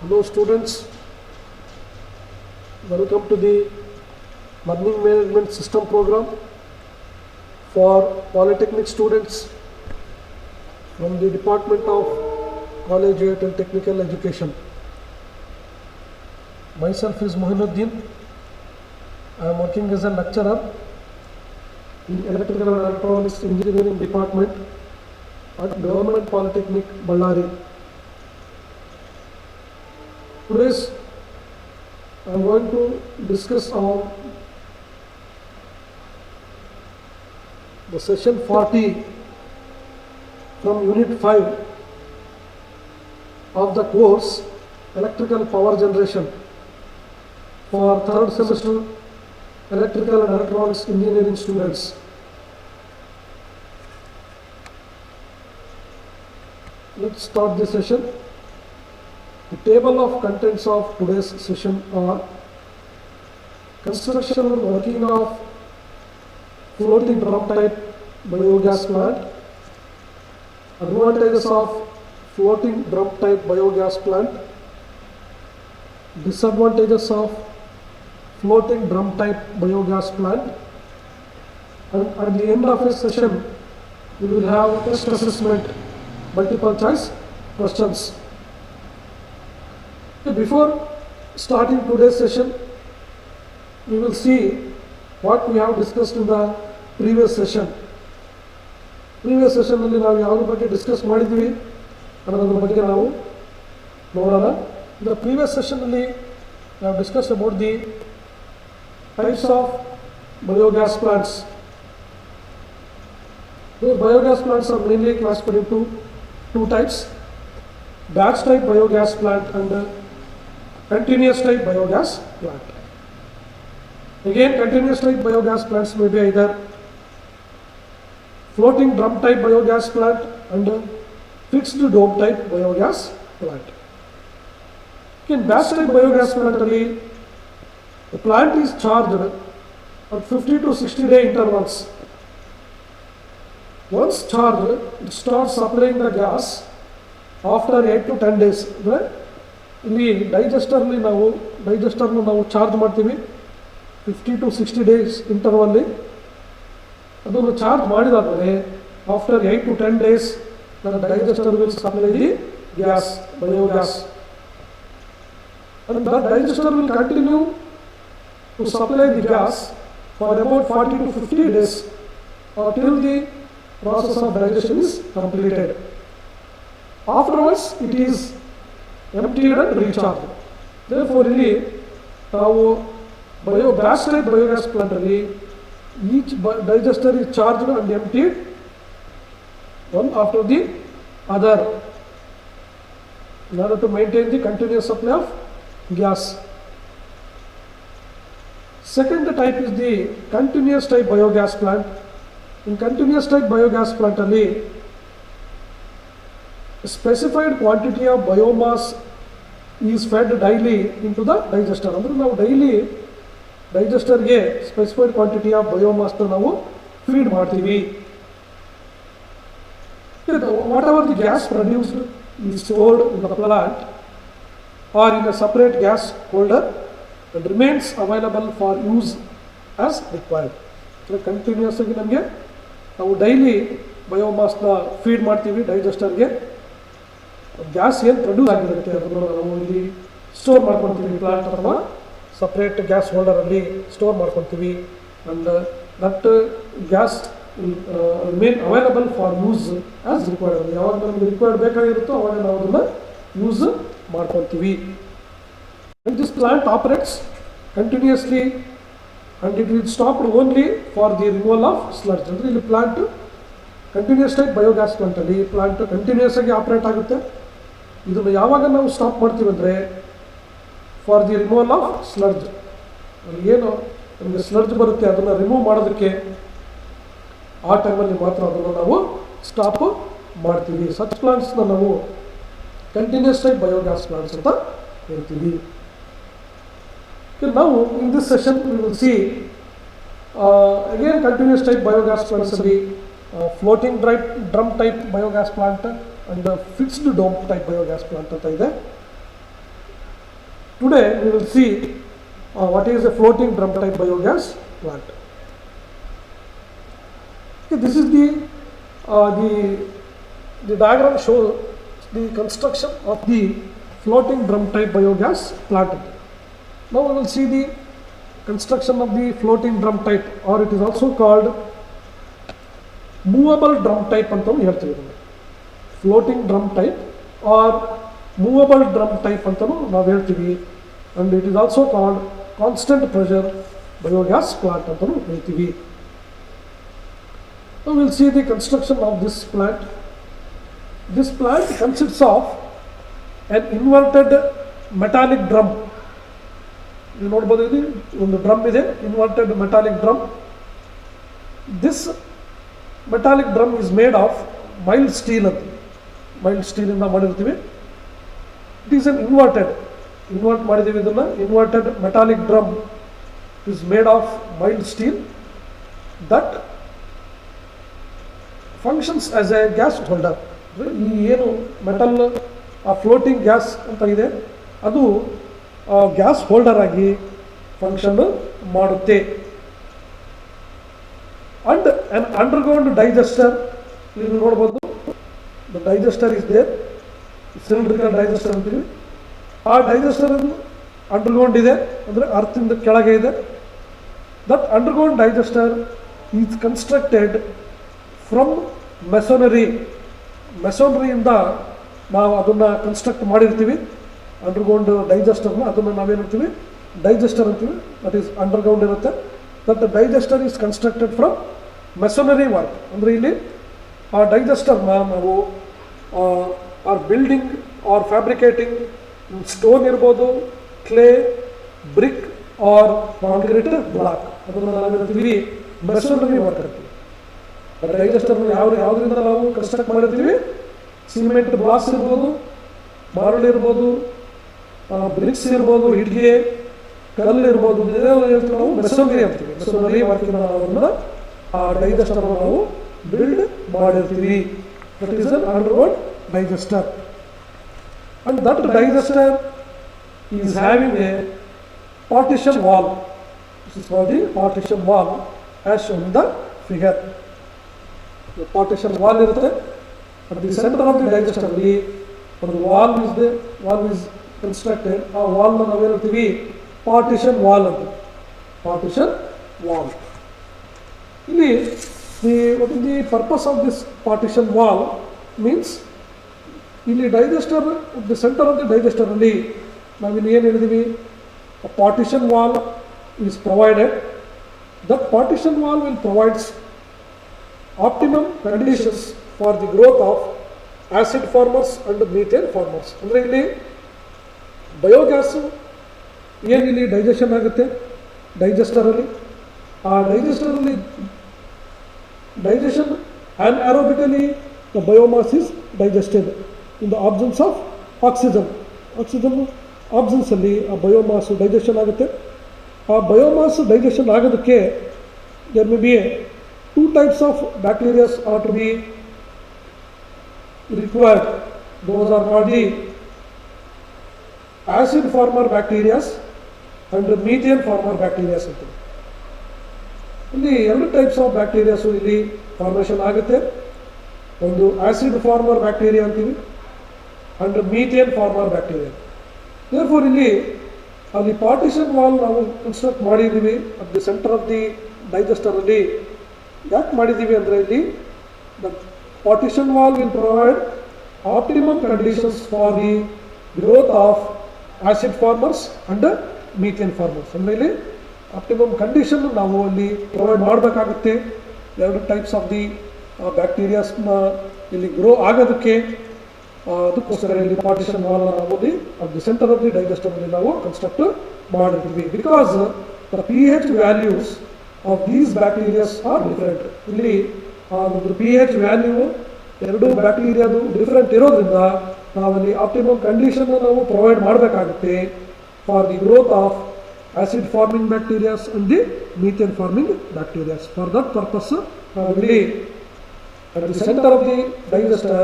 Hello students, welcome to the Learning Management System program for Polytechnic students from the Department of Collegiate and Technical Education. Myself is Mohinuddin. I am working as a lecturer in Electrical and Electronics Engineering Department at Government Polytechnic, Ballari. Today's I am going to discuss on the session 40 from unit 5 of the course Electrical Power Generation for third semester Electrical and Electronics Engineering students. Let's start the session. The table of contents of today's session are construction and working of floating drum type biogas plant, advantages of floating drum type biogas plant, disadvantages of floating drum type biogas plant, and at the end of the session we will have test assessment multiple choice questions. Before starting today's session, we will see what we have discussed in the previous session. Previous session ನಲ್ಲಿ ನಾವು ಯಾವ ಬಗ್ಗೆ discuss ಮಾಡಿದ್ವಿ ಅನ್ನೋದ್ರ ಬಗ್ಗೆ ನಾವು ನೋಡೋಣ. In the previous session ನಲ್ಲಿ we have discussed about the types of biogas plants. Those biogas plants are mainly classified into two types: batch type biogas plant and continuous type biogas plant. Again, continuous type biogas plants may be either floating drum type biogas plant and fixed dome type biogas plant. In batch type biogas plant, the plant is charged at 50 to 60 day intervals. Once charged, it starts supplying the gas after 8 to 10 days. ಇಲ್ಲಿ ಡೈಜೆಸ್ಟರ್ನ ನಾವು charge ಮಾಡ್ತೀವಿ 50 to 60 days ಇಂಟರ್ವಲ್ಲಿ. ಅದನ್ನು charge ಮಾಡಿದಾದರೆ after 8 to 10 days the digester will supply the gas, biogas, and that digester will continue to supply the gas for about 40 to 50 days or till the process of digestion is completed. Afterwards, it is emptied and recharged. Therefore, ಇಲ್ಲಿ ನಾವು batch type biogas plant ಅಲ್ಲಿ each digester is charged and emptied one after the other in order to maintain the continuous supply of gas. Second type is the continuous type biogas plant. In continuous type biogas plant ಅಲ್ಲಿ specified quantity of biomass is fed daily into the digester. ಅಂದ್ರೆ ನಾವು daily ಡೈಜೆಸ್ಟರ್ಗೆ specified quantity of ಬಯೋಮಾಸ್ನ ನಾವು feed ಮಾಡ್ತೀವಿ. Whatever the gas produced is stored in the plant or in a separate gas holder and remains available for use as required. Continuous ಆಗಿ ನಮಗೆ ನಾವು daily ಬಯೋಮಾಸ್ನ feed ಮಾಡ್ತೀವಿ ಡೈಜೆಸ್ಟರ್ಗೆ. Gas ಏನು produce ಆಗಿರುತ್ತೆ ಅದನ್ನು ನಾವು ಇಲ್ಲಿ ಸ್ಟೋರ್ ಮಾಡ್ಕೊತೀವಿ ಪ್ಲಾಂಟ್ ಅಥವಾ ಸಪ್ರೇಟ್ ಗ್ಯಾಸ್ ಹೋಲ್ಡರಲ್ಲಿ ಸ್ಟೋರ್ ಮಾಡ್ಕೊತೀವಿ. And that gas main available for use as required. ಯಾವಾಗ ನಮಗೆ ರಿಕ್ವೈರ್ಡ್ ಬೇಕಾಗಿರುತ್ತೋ ಅವಾಗ ನಾವು ಅದನ್ನು ಯೂಸ್ ಮಾಡ್ಕೊತೀವಿ. And this plant operates continuously and it will stopped only for the removal of sludge. ಅಂದರೆ ಇಲ್ಲಿ ಪ್ಲಾಂಟ್ ಕಂಟಿನ್ಯೂಸ್ ಟೈಪ್ ಬಯೋಗ್ಯಾಸ್ ಪ್ಲಾಂಟಲ್ಲಿ ಪ್ಲಾಂಟ್ ಕಂಟಿನ್ಯೂಸ್ ಆಗಿ ಆಪರೇಟ್ ಆಗುತ್ತೆ. ಇದನ್ನು ಯಾವಾಗ ನಾವು ಸ್ಟಾಪ್ ಮಾಡ್ತೀವಿ ಅಂದರೆ for the removal of sludge. ಏನು ನಮಗೆ ಸ್ಲಡ್ಜ್ ಬರುತ್ತೆ ಅದನ್ನು ರಿಮೂವ್ ಮಾಡೋದಕ್ಕೆ ಆ ಟೈಮಲ್ಲಿ ಮಾತ್ರ ಅದನ್ನು ನಾವು ಸ್ಟಾಪ್ ಮಾಡ್ತೀವಿ. ಸಚ್ ಪ್ಲಾಂಟ್ಸ್ನ ನಾವು ಕಂಟಿನ್ಯೂಸ್ ಟೈಪ್ ಬಯೋಗ್ಯಾಸ್ ಪ್ಲಾಂಟ್ಸ್ ಅಂತ ಹೇಳ್ತೀವಿ. ನಾವು in this session we will see again continuous type biogas plants ಅಲ್ಲಿ floating drum type biogas plant and fixed dome type biogas plant ಅಂತ ಇದೆ. Today we will see what is a floating drum type biogas plant. Okay, this is the diagram shows the construction of the floating drum type biogas plant. Now we will see the construction of the floating drum type, or it is also called movable drum type ಅಂತ ಹೇಳ್ತೀವಿ. Floating drum type or movable drum type ಅಂತಲೂ ನಾವು ಹೇಳ್ತೀವಿ. And it is also called constant pressure biogas plant ಅಂತಲೂ ಹೇಳ್ತೀವಿ. Now we will see the construction of this plant. This plant consists of an inverted metallic drum. ನೀವು ನೋಡ್ಬೋದು, ಇದು ಒಂದು drum ಇದೆ, inverted metallic drum. This metallic drum is made of mild steel ಅಂತ, mild ಸ್ಟೀಲಿಂದ ಮಾಡಿರ್ತೀವಿ. ಇಟ್ ಈಸ್ ಅನ್ ಇನ್ವರ್ಟ್ ಮಾಡಿದ್ದೀವಿ ಇದನ್ನು. Inverted metallic drum is made of mild steel that functions as a gas holder. ಈ ಏನು metal ಆ floating gas ಅಂತ ಇದೆ, ಅದು ಗ್ಯಾಸ್ ಹೋಲ್ಡರ್ ಆಗಿ ಫಂಕ್ಷನ್ ಮಾಡುತ್ತೆ. ಅಂಡ್ ಆನ್ ಅಂಡರ್ಗ್ರೌಂಡ್ ಡೈಜೆಸ್ಟರ್, ನೀವು ನೋಡ್ಬೋದು, the digester is there, cylindrical digester ಅಂತೀವಿ. ಆ ಡೈಜೆಸ್ಟರ್ ಅಂಡರ್ಗ್ರೌಂಡ್ ಇದೆ, ಅಂದರೆ ಅರ್ಥಿಂದ ಕೆಳಗೆ ಇದೆ. That underground digester is constructed from ಮೆಸೋನರಿಯಿಂದ ನಾವು ಅದನ್ನು ಕನ್ಸ್ಟ್ರಕ್ಟ್ ಮಾಡಿರ್ತೀವಿ. ಅಂಡರ್ಗ್ರೌಂಡ್ ಡೈಜೆಸ್ಟರ್ನ ಅದನ್ನು ನಾವೇನಿರ್ತೀವಿ ಡೈಜೆಸ್ಟರ್ ಅಂತೀವಿ. ದಟ್ ಈಸ್ ಅಂಡರ್ಗ್ರೌಂಡ್ ಇರುತ್ತೆ. That digester is constructed from masonry work. ಅಂದರೆ ಇಲ್ಲಿ ಆ ಡೈಜೆಸ್ಟರ್ನ ನಾವು or building or fabricating stone ಇರ್ಬೋದು, clay, brick or concrete block, ಅದನ್ನು ನಾವೇನಿರ್ತೀವಿ ಮೆಸೋನರಿ ವರ್ಕ್ ಇರ್ತೀವಿ. ಡೈಜೆಸ್ಟರ್ನ ಯಾವುದರಿಂದ ನಾವು ಕನ್ಸ್ಟ್ರಕ್ಟ್ ಮಾಡಿರ್ತೀವಿ, ಸಿಮೆಂಟ್ ಬ್ಲಾಕ್ಸ್ ಇರ್ಬೋದು, ಮರಳು ಇರ್ಬೋದು, ಬ್ರಿಕ್ಸ್ ಇರ್ಬೋದು, ಇಟ್ಟಿಗೆ, ಕಲ್ಲು ಇರ್ಬೋದು, ಇದೆಲ್ಲ ಹೇಳ್ತೀವಿ ನಾವು ಮೆಸೋನರಿ ಅಂತೀವಿ. ಮೆಸೋನರಿ ವರ್ಕಿನ ಅದನ್ನು ಆ ಡೈಜೆಸ್ಟರ್ ನಾವು ಬಿಲ್ಡ್ ಮಾಡಿರ್ತೀವಿ. That is an underground digester. And that digester is having a partition wall. This is called the partition wall as shown in the figure. Partition wall ಇರುತ್ತೆ. At the centre of the digester ಅಲ್ಲಿ ಒಂದು wall is constructed. ಆ ವಾಲ್ನ ನಾವೇನಿರ್ತೀವಿ partition wall ಅಂತ. Partition wall. ಇಲ್ಲಿ what is the purpose of this partition wall means, ಇಲ್ಲಿ digester, the centre of the digester ಅಲ್ಲಿ ನಾವಿಲ್ಲಿ ಏನು ಹೇಳಿದ್ದೀವಿ, partition wall is provided. That partition wall will provides optimum conditions for the growth of acid formers and methane formers. ಅಂದರೆ ಇಲ್ಲಿ ಬಯೋಗ್ಯಾಸು ಏನು ಇಲ್ಲಿ digestion ಆಗುತ್ತೆ ಡೈಜೆಸ್ಟರಲ್ಲಿ. ಆ ಡೈಜೆಸ್ಟರಲ್ಲಿ digestion anaerobically the biomass is digested in the absence of oxygen. ಆಬ್ಸೆನ್ಸಲ್ಲಿ ಆ ಬಯೋಮಾಸು ಡೈಜೆಷನ್ ಆಗುತ್ತೆ. ಆ ಬಯೋಮಾಸ್ ಡೈಜೆಷನ್ ಆಗೋದಕ್ಕೆ there may be two types of bacteria are to be required. Those are called the acid former bacteria and the methane former bacteria. ಇಲ್ಲಿ ಎರಡು types of bacterias ಇಲ್ಲಿ formation ಆಗುತ್ತೆ. ಒಂದು acid farmer bacteria ಅಂತೀವಿ and methane farmer bacteria. Therefore ಇಲ್ಲಿ ಅಲ್ಲಿ partition wall ನಾವು construct ಮಾಡಿದ್ದೀವಿ at the centre of the digester ಅಲ್ಲಿ. ಯಾಕೆ ಮಾಡಿದ್ದೀವಿ ಅಂದರೆ ಇಲ್ಲಿ the partition wall will provide optimum conditions for the growth of acid farmers and methane farmers. ಅಂದರೆ ಇಲ್ಲಿ ಆಪ್ಟಿಮಮ್ ಕಂಡೀಷನ್ ನಾವು ಅಲ್ಲಿ ಪ್ರೊವೈಡ್ ಮಾಡಬೇಕಾಗುತ್ತೆ. ಎರಡು ಟೈಪ್ಸ್ ಆಫ್ ದಿ ಬ್ಯಾಕ್ಟೀರಿಯಾಸ್ನ ಇಲ್ಲಿ ಗ್ರೋ ಆಗೋದಕ್ಕೆ. ಅದಕ್ಕೋಸ್ಕರ ಇಲ್ಲಿ ಪಾರ್ಟಿಷನ್ ವಾಲ್ ನಾವು ಅಲ್ಲಿ at the centre of the ಡೈಜೆಸ್ಟರ್ನಲ್ಲಿ ನಾವು ಕನ್ಸ್ಟ್ರಕ್ಟ್ ಮಾಡಿರ್ತೀವಿ. Because the pH values of these bacterias are different. ಇಲ್ಲಿ ಒಂದು pH ವ್ಯಾಲ್ಯೂ ಎರಡು ಬ್ಯಾಕ್ಟೀರಿಯಾದು ಡಿಫರೆಂಟ್ ಇರೋದ್ರಿಂದ ನಾವಲ್ಲಿ ಆಪ್ಟಿಮಮ್ ಕಂಡೀಷನ್ನ ನಾವು ಪ್ರೊವೈಡ್ ಮಾಡಬೇಕಾಗುತ್ತೆ for the growth of acid forming bacterias and the methane forming bacterias. For that purpose ನಾವಿಲ್ಲಿ at the centre of the digester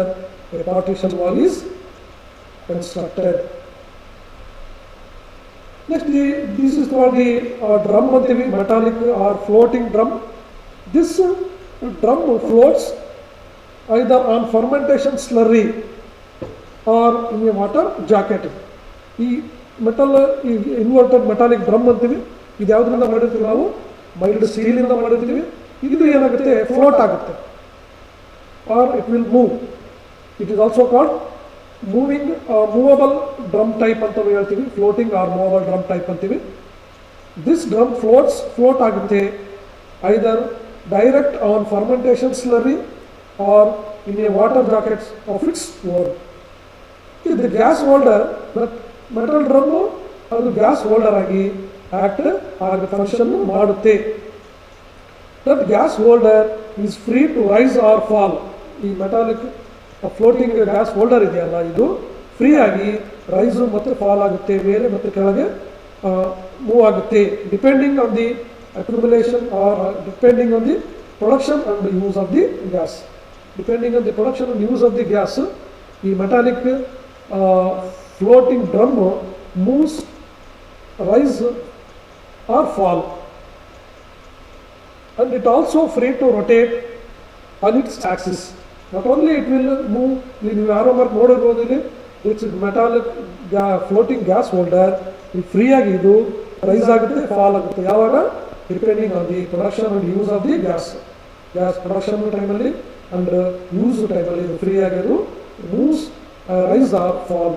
a partition wall is constructed. Next, this is called the drum antivi, metallic or floating drum. This drum floats either on fermentation slurry or in a water jacket. ಈ metal inverted metallic drum ಅಂತೀವಿ. ಇದು ಯಾವುದರಿಂದ ಮಾಡಿರ್ತೀವಿ ನಾವು? Mild ಸ್ಟೀಲಿಂದ ಮಾಡಿರ್ತೀವಿ. ಇದು ಏನಾಗುತ್ತೆ? ಫ್ಲೋಟ್ ಆಗುತ್ತೆ, or it will move. It is also called movable drum type ಅಂತ ಹೇಳ್ತೀವಿ. Floating or movable drum type ಅಂತೀವಿ. ದಿಸ್ ಡ್ರಮ್ ಫ್ಲೋಟ್ ಆಗುತ್ತೆ either direct on fermentation slurry or in a water jackets of its own. ಇದು gas holder, metal drum ಅದು gas holder ಆಗಿ act ಆಗಿ function ಮಾಡುತ್ತೆ. That gas holder is free to rise or fall. ಈ metallic floating gas holder ಇದೆಯಲ್ಲ, ಇದು free ಆಗಿ rice ಮತ್ತು ಫಾಲ್ ಆಗುತ್ತೆ, ಮೇಲೆ ಮತ್ತು ಕೆಳಗೆ ಮೂವ್ ಆಗುತ್ತೆ, depending on the accumulation R depending on the production and use of the gas. Depending on the production and use of the gas, ಈ metallic floating drum moves, rise or fall, and it also free to rotate on its axis. Not only it will move, ನೀವು ಯಾರೋ mark ನೋಡಿರ್ಬೋದು ಇಲ್ಲಿ, it's metallic floating gas holder free ಆಗಿ ಇದು rice ಆಗುತ್ತೆ, fall ಆಗುತ್ತೆ. ಯಾವಾಗ? Depending on the production and use of the gas production ಟೈಮಲ್ಲಿ ಅಂಡ್ ಯೂಸ್ ಟೈಮಲ್ಲಿ ಇದು ಫ್ರೀ ಆಗಿ ಅದು moves, rise or fall.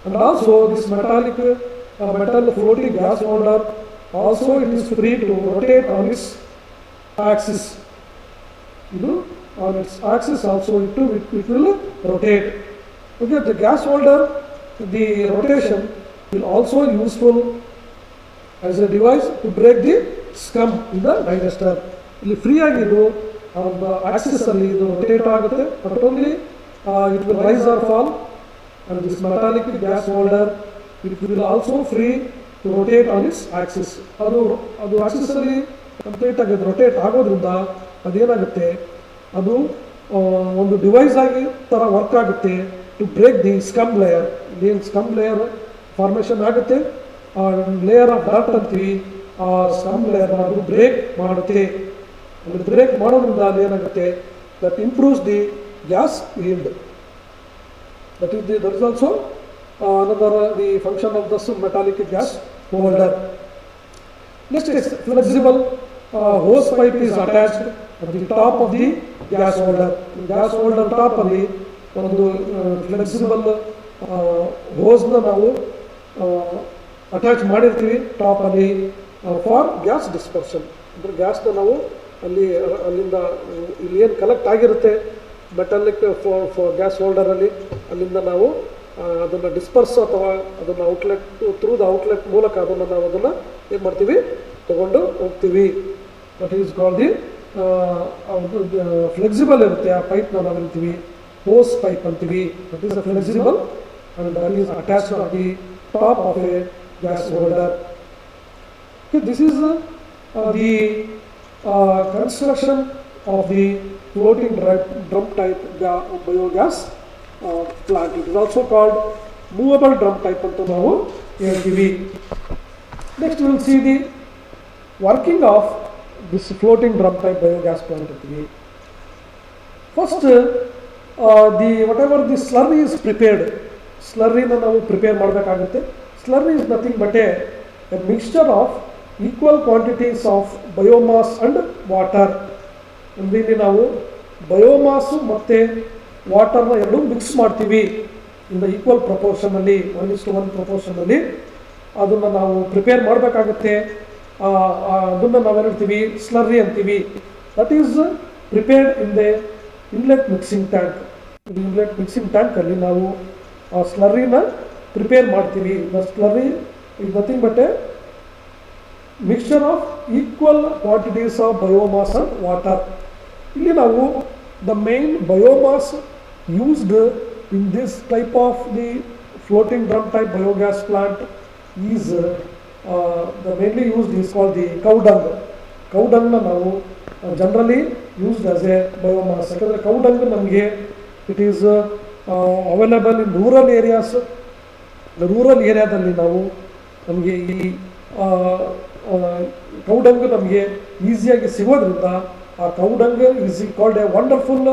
And also this metal floating gas holder also it is free to rotate on its axis. On its axis also it will rotate. Okay, the gas holder, the rotation will also useful as a device to break the scum in the digester. ಇಲ್ಲಿ free ಆಗಿದ್ದು Axis ಅಲ್ಲಿ ಇದು rotate ಆಗುತ್ತೆ. Not only it will rise or fall, and this metallic gas holder it will also free to rotate on its axis. ಅದು Axis ಅಲ್ಲಿ complete ಆಗಿ rotate ಆಗೋದ್ರಿಂದ ಅದೇನಾಗುತ್ತೆ, ಅದು ಒಂದು ಡಿವೈಸ್ ಆಗಿ ಥರ ವರ್ಕ್ ಆಗುತ್ತೆ ಟು ಬ್ರೇಕ್ ದಿ ಸ್ಕಮ್ ಲೇಯರ್. ಏನು ಸ್ಕಮ್ ಲೇಯರ್ ಫಾರ್ಮೇಷನ್ ಆಗುತ್ತೆ, ಲೇಯರ್ ಆಫ್ ಡರ್ಟ್ ಅಂತೀವಿ, ಆ ಸ್ಕಮ್ ಲೇಯರ್ ಅದು ಬ್ರೇಕ್ ಮಾಡುತ್ತೆ. ಬ್ರೇಕ್ ಮಾಡೋದ್ರಿಂದ ಅದೇನಾಗುತ್ತೆ, that improves the gas yield. That is also another the function of the metallic gas holder. Next is flexible hose pipe is attached at the top of the gas holder. Gas holder top ಅಲ್ಲಿ ಒಂದು flexible ಹೋಸ್ನ ನಾವು attach ಮಾಡಿರ್ತೀವಿ top ಅಲ್ಲಿ for gas dispersion. ಅಂದರೆ ಗ್ಯಾಸ್ನ ನಾವು ಅಲ್ಲಿಂದ ಇಲ್ಲಿ ಏನು ಕಲೆಕ್ಟ್ ಆಗಿರುತ್ತೆ ಮೆಟಾಲಿಕ್ ಗ್ಯಾಸ್ ಹೋಲ್ಡರಲ್ಲಿ, ಅಲ್ಲಿಂದ ನಾವು ಅದನ್ನು ಡಿಸ್ಪರ್ಸ್ ಅಥವಾ ಅದನ್ನು ಔಟ್ಲೆಟ್ ಥ್ರೂ ದ ಔಟ್ಲೆಟ್ ಮೂಲಕ ಅದನ್ನು ನಾವು ಅದನ್ನು ಏನು ಮಾಡ್ತೀವಿ, ತಗೊಂಡು ಹೋಗ್ತೀವಿ. That is called the flexible ಇರುತ್ತೆ. ಆ ಪೈಪ್ನ ನಾವು ಹೇಳ್ತೀವಿ ಹೋಸ್ ಪೈಪ್ ಅಂತೀವಿ. That is a flexible and that is attached on the top of A gas holder. This is the construction of the floating drum type biogas plant. It is also called movable drum type anta ನಾವು ಹೇಳ್ತೀವಿ. Next we will see the working of this floating drum type biogas plant ಅಂತೀವಿ. First the whatever the slurry is prepared, slurry na ನಾವು prepare ಮಾಡಬೇಕಾಗುತ್ತೆ. Slurry is nothing but a mixture of equal quantities of biomass and water. ಅಂದರೆ ಇಲ್ಲಿ ನಾವು ಬಯೋಮಾಸು ಮತ್ತು ವಾಟರ್ನ ಎರಡು mix ಮಾಡ್ತೀವಿ in the equal ಪ್ರಪೋರ್ಷನಲ್ಲಿ, 1:1 ಪ್ರಪೋರ್ಷನಲ್ಲಿ ಅದನ್ನು ನಾವು ಪ್ರಿಪೇರ್ ಮಾಡಬೇಕಾಗುತ್ತೆ. ಅದನ್ನು ನಾವು ಹೇಳ್ತೀವಿ ಸ್ಲರ್ರಿ ಅಂತೀವಿ. That is prepared in the inlet mixing tank. Inlet mixing ಟ್ಯಾಂಕಲ್ಲಿ ನಾವು ಆ ಸ್ಲರ್ರಿನ ಪ್ರಿಪೇರ್ ಮಾಡ್ತೀವಿ. The slurry is nothing but a mixture of equal quantities of biomass and water. ಇಲ್ಲಿ ನಾವು the main biomass used in this type of the floating drum type biogas plant is the mainly used is called the cow dung. ಕೌಡಂಗ್ನ ನಾವು generally used as a biomass. ಯಾಕಂದರೆ cow dung ನಮಗೆ it is available in rural areas. Rural ಏರಿಯಾದಲ್ಲಿ ನಾವು ನಮಗೆ ಈ cow dung ನಮಗೆ ಈಸಿಯಾಗಿ ಸಿಗೋದ್ರಿಂದ ಆ cow dung is called a wonderful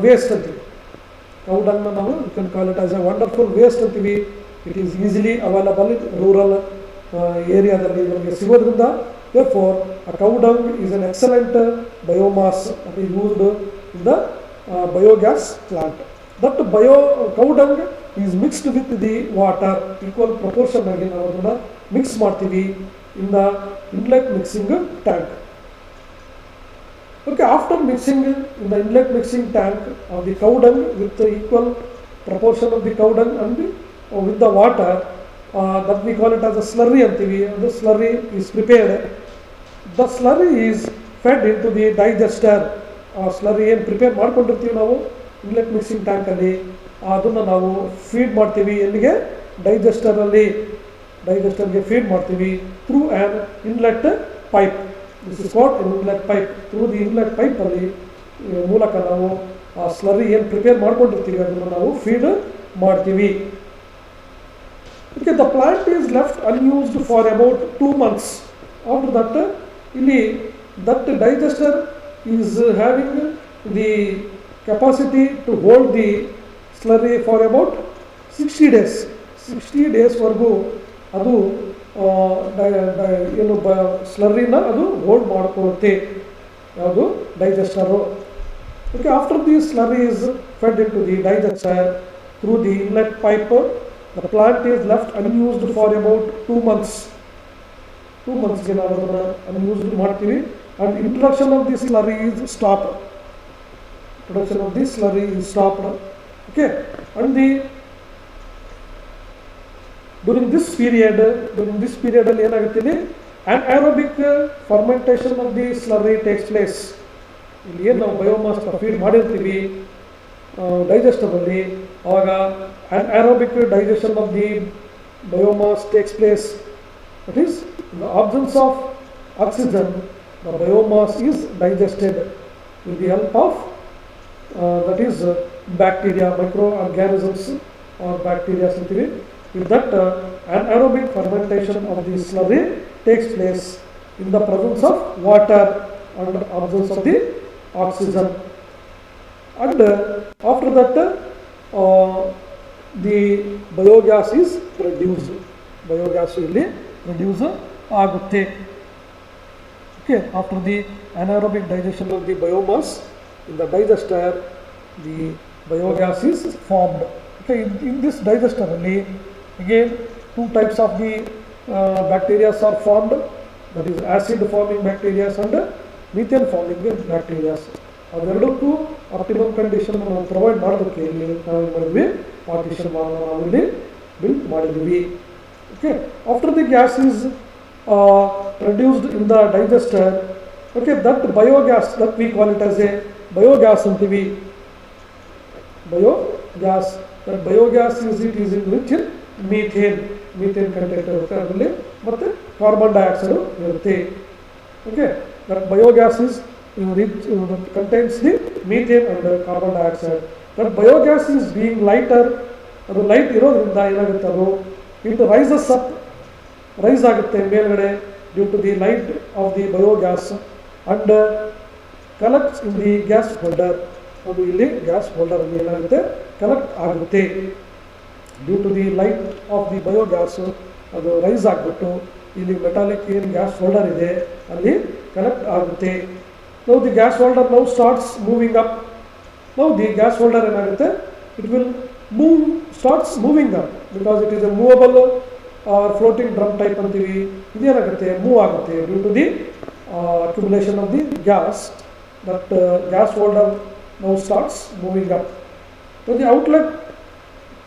waste ಅಂತೀವಿ. ಕೌಡಂಗ್ನ ನಾವು you can call it as a wonderful waste ಅಂತೀವಿ. It is easily available in rural ಏರಿಯಾದಲ್ಲಿ ನಮಗೆ ಸಿಗೋದ್ರಿಂದ therefore a cow dung is an excellent biomass that is used in the biogas plant. That cow dung is mixed with the water equal proportion ಆಗಿ ನಾವು ಅದನ್ನು mix ಮಾಡ್ತೀವಿ in the inlet mixing tank. Okay, after mixing in the inlet mixing tank of the cow dung with the equal proportion of the cow dung and with the water, that we call it as a slurry antivi. The slurry is prepared. The slurry is fed into the digester. Slurry ಏನು prepare ಮಾಡ್ಕೊಂಡಿರ್ತೀವಿ ನಾವು inlet mixing ಟ್ಯಾಂಕಲ್ಲಿ, ಅದನ್ನು ನಾವು feed ಮಾಡ್ತೀವಿ ಎಲ್ಲಿಗೆ, ಡೈಜೆಸ್ಟರ್ಗೆ feed ಮಾಡ್ತೀವಿ through an inlet pipe. This is called an inlet pipe. Through the inlet ಪೈಪಲ್ಲಿ ಮೂಲಕ ನಾವು ಆ ಸ್ಲರ್ರಿ ಏನು ಪ್ರಿಪೇರ್ ಮಾಡ್ಕೊಂಡಿರ್ತೀವಿ ಅದನ್ನು ನಾವು ಫೀಡ್ ಮಾಡ್ತೀವಿ. Okay, the plant is left unused for about 2 months. After that, that digester is having the capacity to hold the slurry for about 60 days. 60 days ವರೆಗೂ ಅದು ಏನು ಸ್ಲರ್ರಿನ ಅದು ಹೋಲ್ಡ್ ಮಾಡ್ಕೊಳ್ಳುತ್ತೆ, ಯಾವುದು digester. Okay, after the slurry is fed into the digester through the inlet pipe, the plant is left unused for about 2 months. 2 months ಗೆ ನಾವು ಅದನ್ನು unused ಮಾಡ್ತೀವಿ. and introduction of this slurry is stopped. Production of this slurry is stopped. Okay, and during this period ಅಲ್ಲಿ ಏನಾಗುತ್ತೆ, anaerobic fermentation of the slurry takes place. ಇಲ್ಲಿ ಏನು ನಾವು biomass feed ಮಾಡಿರ್ತೀವಿ ಡೈಜೆಸ್ಟರಲ್ಲಿ, ಆವಾಗ anaerobic digestion of the biomass takes place. That is, in the absence of oxygen, the biomass is digested with the help of that is bacteria, microorganisms or bacteria. With that, anaerobic fermentation of the slurry takes place in the presence of water and absence of the oxygen. And after that, the biogas is produced. Biogas ಇಲ್ಲಿ produce ಆಗುತ್ತೆ. Okay, after the anaerobic digestion of the biomass in the digester, the biogas is formed. Okay, in this digester only, again 2 types of the bacteria are formed, that is acid forming bacteria and methane forming bacteria. ಅವೆರಡಕ್ಕೂ optimum condition ನಾವು provide ಮಾಡೋದಕ್ಕೆ ಇಲ್ಲಿ ನಾವು ಮಾಡಿದ್ವಿ, partition ನಾವು ಇಲ್ಲಿ build ಮಾಡಿದ್ವಿ. Okay, after the gas is produced in the digester, okay, that biogas, that we call it as a biogas antivi. Biogas, that biogas is rich in methane content irutte adರಲ್ಲಿ, ಮತ್ತೆ carbon dioxide ಇರುತ್ತೆ. Okay, that biogas is rich, contains the methane and carbon dioxide. That biogas is being lighter, ಅದು light ಇರೋದ್ರಿಂದ ಏನಾಗುತ್ತೆ, ಅದು it rises up, rise ಆಗುತ್ತೆ ಮೇಲ್ಗಡೆ due to the light of the biogas and collects in the gas holder. ಅದು ಇಲ್ಲಿ gas holder ಅಲ್ಲಿ ಏನಾಗುತ್ತೆ, ಕಲೆಕ್ಟ್ ಆಗುತ್ತೆ. Due to the light of the biogas ಅದು ರೈಸ್ ಆಗಿಬಿಟ್ಟು ಇಲ್ಲಿ ಮೆಟಾಲಿಕ್ ಏನು ಗ್ಯಾಸ್ ಹೋಲ್ಡರ್ ಇದೆ ಅಲ್ಲಿ ಕಲೆಕ್ಟ್ ಆಗುತ್ತೆ. ನಾವು ದಿ ಗ್ಯಾಸ್ ಹೋಲ್ಡರ್ ನಾವು ಸ್ಟಾರ್ಟ್ಸ್ ಮೂವಿಂಗ್ ಅಪ್. ನಾವು ದಿ ಗ್ಯಾಸ್ ಹೋಲ್ಡರ್ ಏನಾಗುತ್ತೆ, it will starts moving up because it is a movable floating drum type ಅಂತೀವಿ. ಇದೇನಾಗುತ್ತೆ, ಮೂವ್ ಆಗುತ್ತೆ due to the accumulation of the gas. That gas holder now starts moving up. So the outlet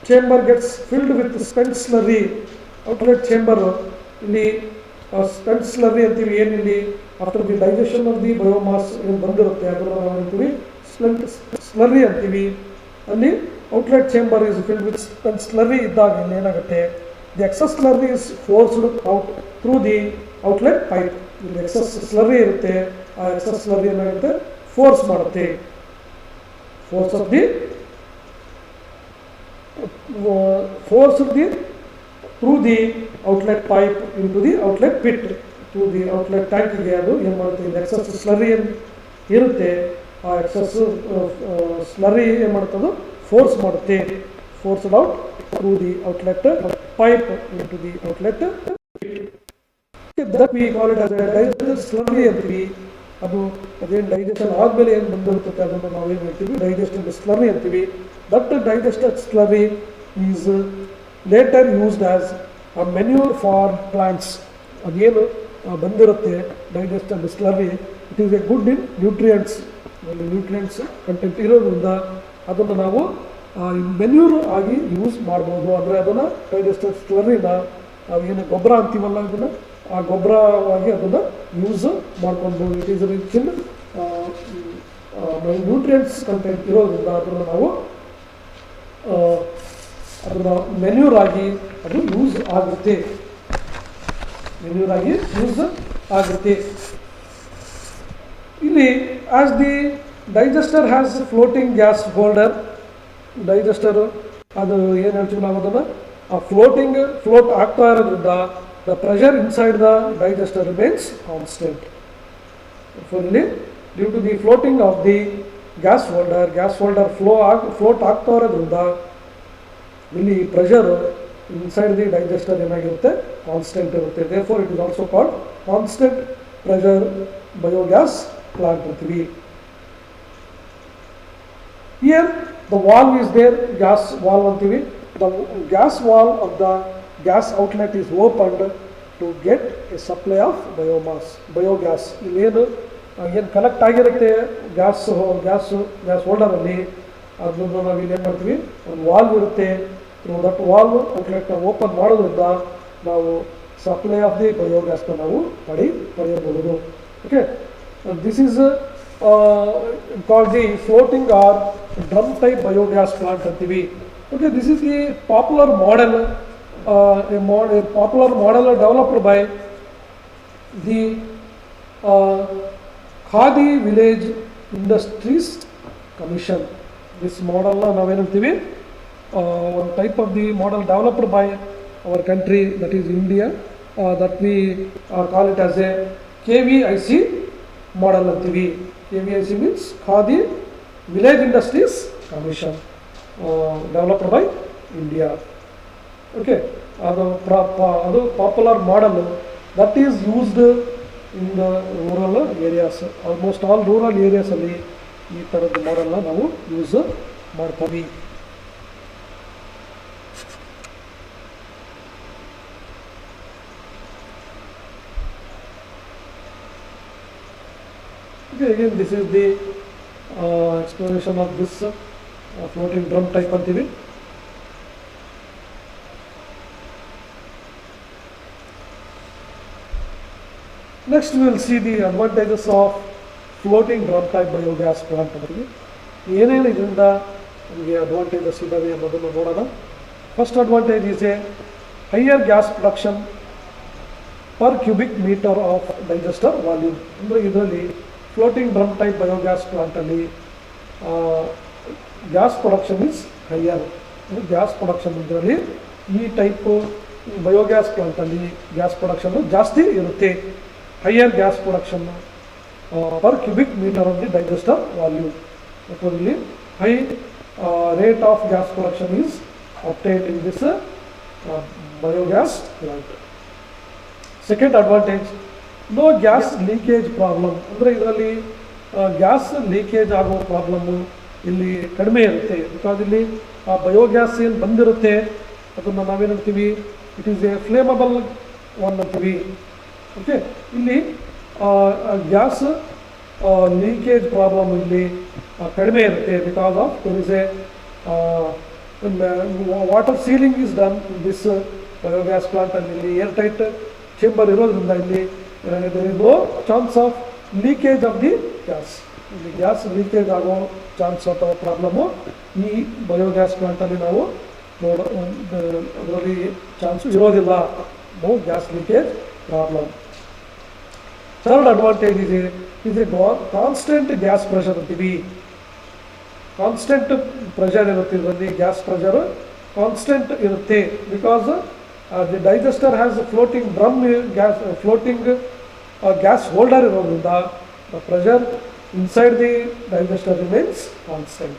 chamber gets filled with spent slurry. Outlet chamber ಇಲ್ಲಿ spent slurry ಅಂತೀವಿ. ಏನಿಲ್ಲಿ after the digestion of the biomass ಏನು ಬಂದಿರುತ್ತೆ ಅದನ್ನು ನಾವು ಅಂತೀವಿ spent slurry ಅಂತೀವಿ. ಅಲ್ಲಿ outlet chamber is filled with spent slurry ಇದ್ದಾಗ ಇಲ್ಲಿ ಏನಾಗುತ್ತೆ, the excess slurry is forced out through the outlet pipe. ಇಲ್ಲಿ ಎಕ್ಸಸ್ ಸ್ಲರ್ರಿ ಇರುತ್ತೆ, ಆ ಎಕ್ಸಸ್ ಸ್ಲರ್ರಿ ಏನಾಗುತ್ತೆ, ಫೋರ್ಸ್ ಮಾಡುತ್ತೆ. Force of the through the outlet pipe into the outlet pit. Through the outlet ಟ್ಯಾಂಕಿಗೆ ಅದು ಏನು ಮಾಡುತ್ತೆ, ಇದು ಎಕ್ಸಸ್ ಸ್ಲರಿ ಇರುತ್ತೆ, ಆ ಎಕ್ಸಸ್ ಸ್ಲರಿ ಏನು ಮಾಡುತ್ತದು ಫೋರ್ಸ್ ಮಾಡುತ್ತೆ, forced out through the outlet pipe into the outlet. That we call it as a digested slurry ಅಂತೀವಿ. ಅದು ಅದೇನು ಡೈಜೆಷನ್ ಆದಮೇಲೆ ಏನು ಬಂದಿರುತ್ತೆ ಅದನ್ನು ನಾವೇನು ಹೇಳ್ತೀವಿ ಡೈಜೆಸ್ಟೆಡ್ ಸ್ಲರಿ ಅಂತೀವಿ. That digested slurry is later used as a manure for plants. ಅದೇನು ಬಂದಿರುತ್ತೆ digested slurry, it is a good in nutrients. Nutrients content ಇರೋದ್ರಿಂದ ಅದನ್ನು ನಾವು ಮೆನ್ಯೂರ್ ಆಗಿ ಯೂಸ್ ಮಾಡ್ಬೋದು. ಅಂದರೆ ಅದನ್ನು ಡೈಜೆಸ್ಟೆಡ್ ಸ್ಲರಿನ ನಾವೇನು ಗೊಬ್ಬರ ಅಂತೀವಲ್ಲ, ಅದನ್ನು ಆ ಗೊಬ್ಬರವಾಗಿ ಅದನ್ನು ಯೂಸ್ ಮಾಡ್ಕೊಳ್ಬೋದು. It is rich in nutrients content ಇರೋದ್ರಿಂದ ಅದನ್ನು ನಾವು ಅದನ್ನ ಮೆನ್ಯೂರ್ ಆಗಿ ಅದು ಯೂಸ್ ಆಗುತ್ತೆ, ಮೆನ್ಯೂರ್ ಆಗಿ ಯೂಸ್ ಆಗುತ್ತೆ. ಇಲ್ಲಿ as the digester has floating gas holder, digester ಅದು ಏನು ಹೇಳ್ತೀವಿ ನಾವು ಅದನ್ನು ಫ್ಲೋಟ್ ಆಗ್ತಾ ಇರೋದ್ರಿಂದ the pressure inside the digester remains constant. Fully due to the floating of the gas holder float ಆಗ್ತಾ ಇರೋದ್ರಿಂದ ಇಲ್ಲಿ ಪ್ರೆಷರ್ ಇನ್ಸೈಡ್ ದಿ ಡೈಜೆಸ್ಟರ್ ಏನಾಗಿರುತ್ತೆ ಕಾನ್ಸ್ಟೆಂಟ್ ಇರುತ್ತೆ. Therefore it is also called constant pressure biogas plant ಅಂತೀವಿ. Here the valve is there, gas valve ಅಂತೀವಿ. The gas valve of the gas outlet is opened to get a supply of biogas. ಇಲ್ಲೇನು ಏನು collect ಆಗಿರುತ್ತೆ gas ಹೋಲ್ಡರಲ್ಲಿ, ಅದನ್ನು ನಾವು ಇಲ್ಲಿ ಏನು ಮಾಡ್ತೀವಿ, ಒಂದು ವಾಲ್ವ್ ಇರುತ್ತೆ. ದಟ್ ವಾಲ್ವ್ ಔಟ್ಲೆಟ್ನ ಓಪನ್ ಮಾಡೋದ್ರಿಂದ ನಾವು ಸಪ್ಲೈ ಆಫ್ ದಿ ಬಯೋಗ್ಯಾಸ್ನ ನಾವು ಪಡೆಯಬಹುದು. Okay, this is called the floating or drum type biogas plant ಅಂತೀವಿ. Okay, this is the popular model, a popular model developed by the Khadi Village Industries Commission. This model ನಾವೇನಂತೀವಿ, one type of the model developed by our country, that is India, that we call it as a KVIC model ಅಂತೀವಿ. KVIC means Khadi Village Industries Commission, developed by India. Okay, ಅದು popular model that is used in the rural areas. Almost all rural ಏರಿಯಾಸಲ್ಲಿ ಈ ಥರದ ಮಾಡಲ್ನ ನಾವು use ಮಾಡ್ತೀವಿ. Okay, again this is the explanation of this floating drum type ಅಂತೀವಿ. Next we will see the advantages of floating drum type biogas plant ಅಂತೀವಿ. ಏನೇನು ಇದರಿಂದ ನಮಗೆ ಅಡ್ವಾಂಟೇಜಸ್ ಇದ್ದಾವೆ ಅನ್ನೋದನ್ನು ನೋಡೋಣ. First advantage is a higher gas production per cubic metre of digester volume. ಅಂದರೆ ಇದರಲ್ಲಿ ಫ್ಲೋಟಿಂಗ್ ಡ್ರಮ್ ಟೈಪ್ ಬಯೋಗ್ಯಾಸ್ ಪ್ಲಾಂಟಲ್ಲಿ gas production is higher. Gas production ಇದರಲ್ಲಿ ಈ ಟೈಪ್ ಬಯೋಗ್ಯಾಸ್ ಪ್ಲಾಂಟಲ್ಲಿ ಗ್ಯಾಸ್ ಪ್ರೊಡಕ್ಷನ್ನು ಜಾಸ್ತಿ ಇರುತ್ತೆ. Higher gas production per cubic metre of the digester volume. ಇಲ್ಲಿ high rate of gas production is obtained in this biogas plant. Second advantage, no gas leakage problem. ಅಂದರೆ ಇದರಲ್ಲಿ gas leakage ಆಗೋ problem ಇಲ್ಲಿ ಕಡಿಮೆ ಇರುತ್ತೆ. Because ಇಲ್ಲಿ ಆ biogas ಏನು ಬಂದಿರುತ್ತೆ ಅದನ್ನು ನಾವೇನಂತೀವಿ, it is a flammable one ಅಂತೀವಿ. ಓಕೆ, ಇಲ್ಲಿ ಗ್ಯಾಸ್ ಲೀಕೇಜ್ ಪ್ರಾಬ್ಲಮ್ ಇಲ್ಲಿ ಕಡಿಮೆ ಇರುತ್ತೆ. Because of there is a water sealing is done in this biogas plant. ಅಲ್ಲಿ ಇಲ್ಲಿ ಏರ್ ಟೈಟ್ ಚೇಂಬರ್ ಇರೋದ್ರಿಂದ ಇಲ್ಲಿ there is no chance of leakage of the gas. ಇಲ್ಲಿ ಗ್ಯಾಸ್ ಲೀಕೇಜ್ ಆಗೋ ಚಾನ್ಸ್ ಅಥವಾ ಪ್ರಾಬ್ಲಮ್ಮು ಈ ಬಯೋಗ್ಯಾಸ್ ಪ್ಲಾಂಟಲ್ಲಿ ನಾವು ಅದರಲ್ಲಿ ಚಾನ್ಸು ಇರೋದಿಲ್ಲ. No gas leakage problem. Third advantage is a constant gas pressure ಅಂತೀವಿ. ಕಾನ್ಸ್ಟೆಂಟ್ ಪ್ರೆಷರ್ ಇರುತ್ತೆ ಇದರಲ್ಲಿ, ಗ್ಯಾಸ್ ಪ್ರೆಷರ್ ಕಾನ್ಸ್ಟೆಂಟ್ ಇರುತ್ತೆ. Because The digester has a floating drum gas, floating gas holder ಇರೋದ್ರಿಂದ the pressure inside the digester remains constant.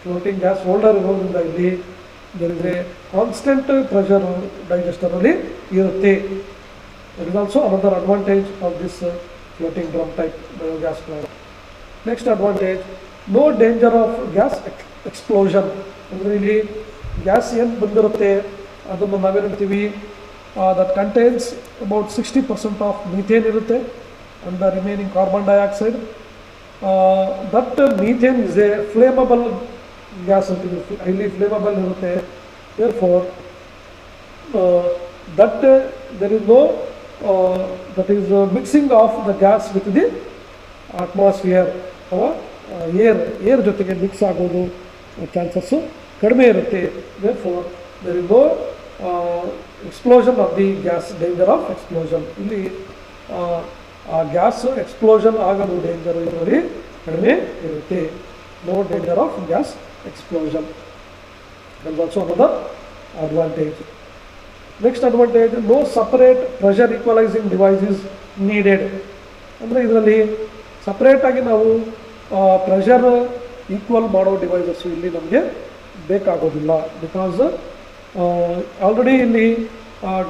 Floating gas holder ಇರೋದ್ರಿಂದ ಇಲ್ಲಿ there is a constant pressure digester ಅಲ್ಲಿ ಇರುತ್ತೆ. That is also another advantage of this floating drum type biogas plant. Next advantage, no danger of gas explosion. ಅಂದರೆ ಇಲ್ಲಿ gas ಏನು ಬಂದಿರುತ್ತೆ ಅದನ್ನು ನಾವೇನು ಹೇಳ್ತೀವಿ, that contains about 60% of methane ಇರುತ್ತೆ and the remaining carbon dioxide. That methane is a flammable gas, highly flammable ಇರುತ್ತೆ. Therefore that there is no that is mixing of the gas with the atmosphere or air ಜೊತೆಗೆ mix ಆಗೋದು chances ಕಡಿಮೆ ಇರುತ್ತೆ. therefore there is no explosion of the gas, danger of explosion. ಇಲ್ಲಿ ಆ gas explosion ಆಗೋದು danger ಇದರಲ್ಲಿ ಕಡಿಮೆ ಇರುತ್ತೆ. no danger of gas explosion. That is also another advantage. Next advantage, no separate pressure equalizing device is needed. ಅಂದರೆ ಇದರಲ್ಲಿ ಸಪ್ರೇಟಾಗಿ ನಾವು ಪ್ರೆಷರ್ ಈಕ್ವಲ್ ಮಾಡೋ ಡಿವೈಸಸ್ಸು ಇಲ್ಲಿ ನಮಗೆ ಬೇಕಾಗೋದಿಲ್ಲ. ಬಿಕಾಸ್ ಆಲ್ರೆಡಿ ಇಲ್ಲಿ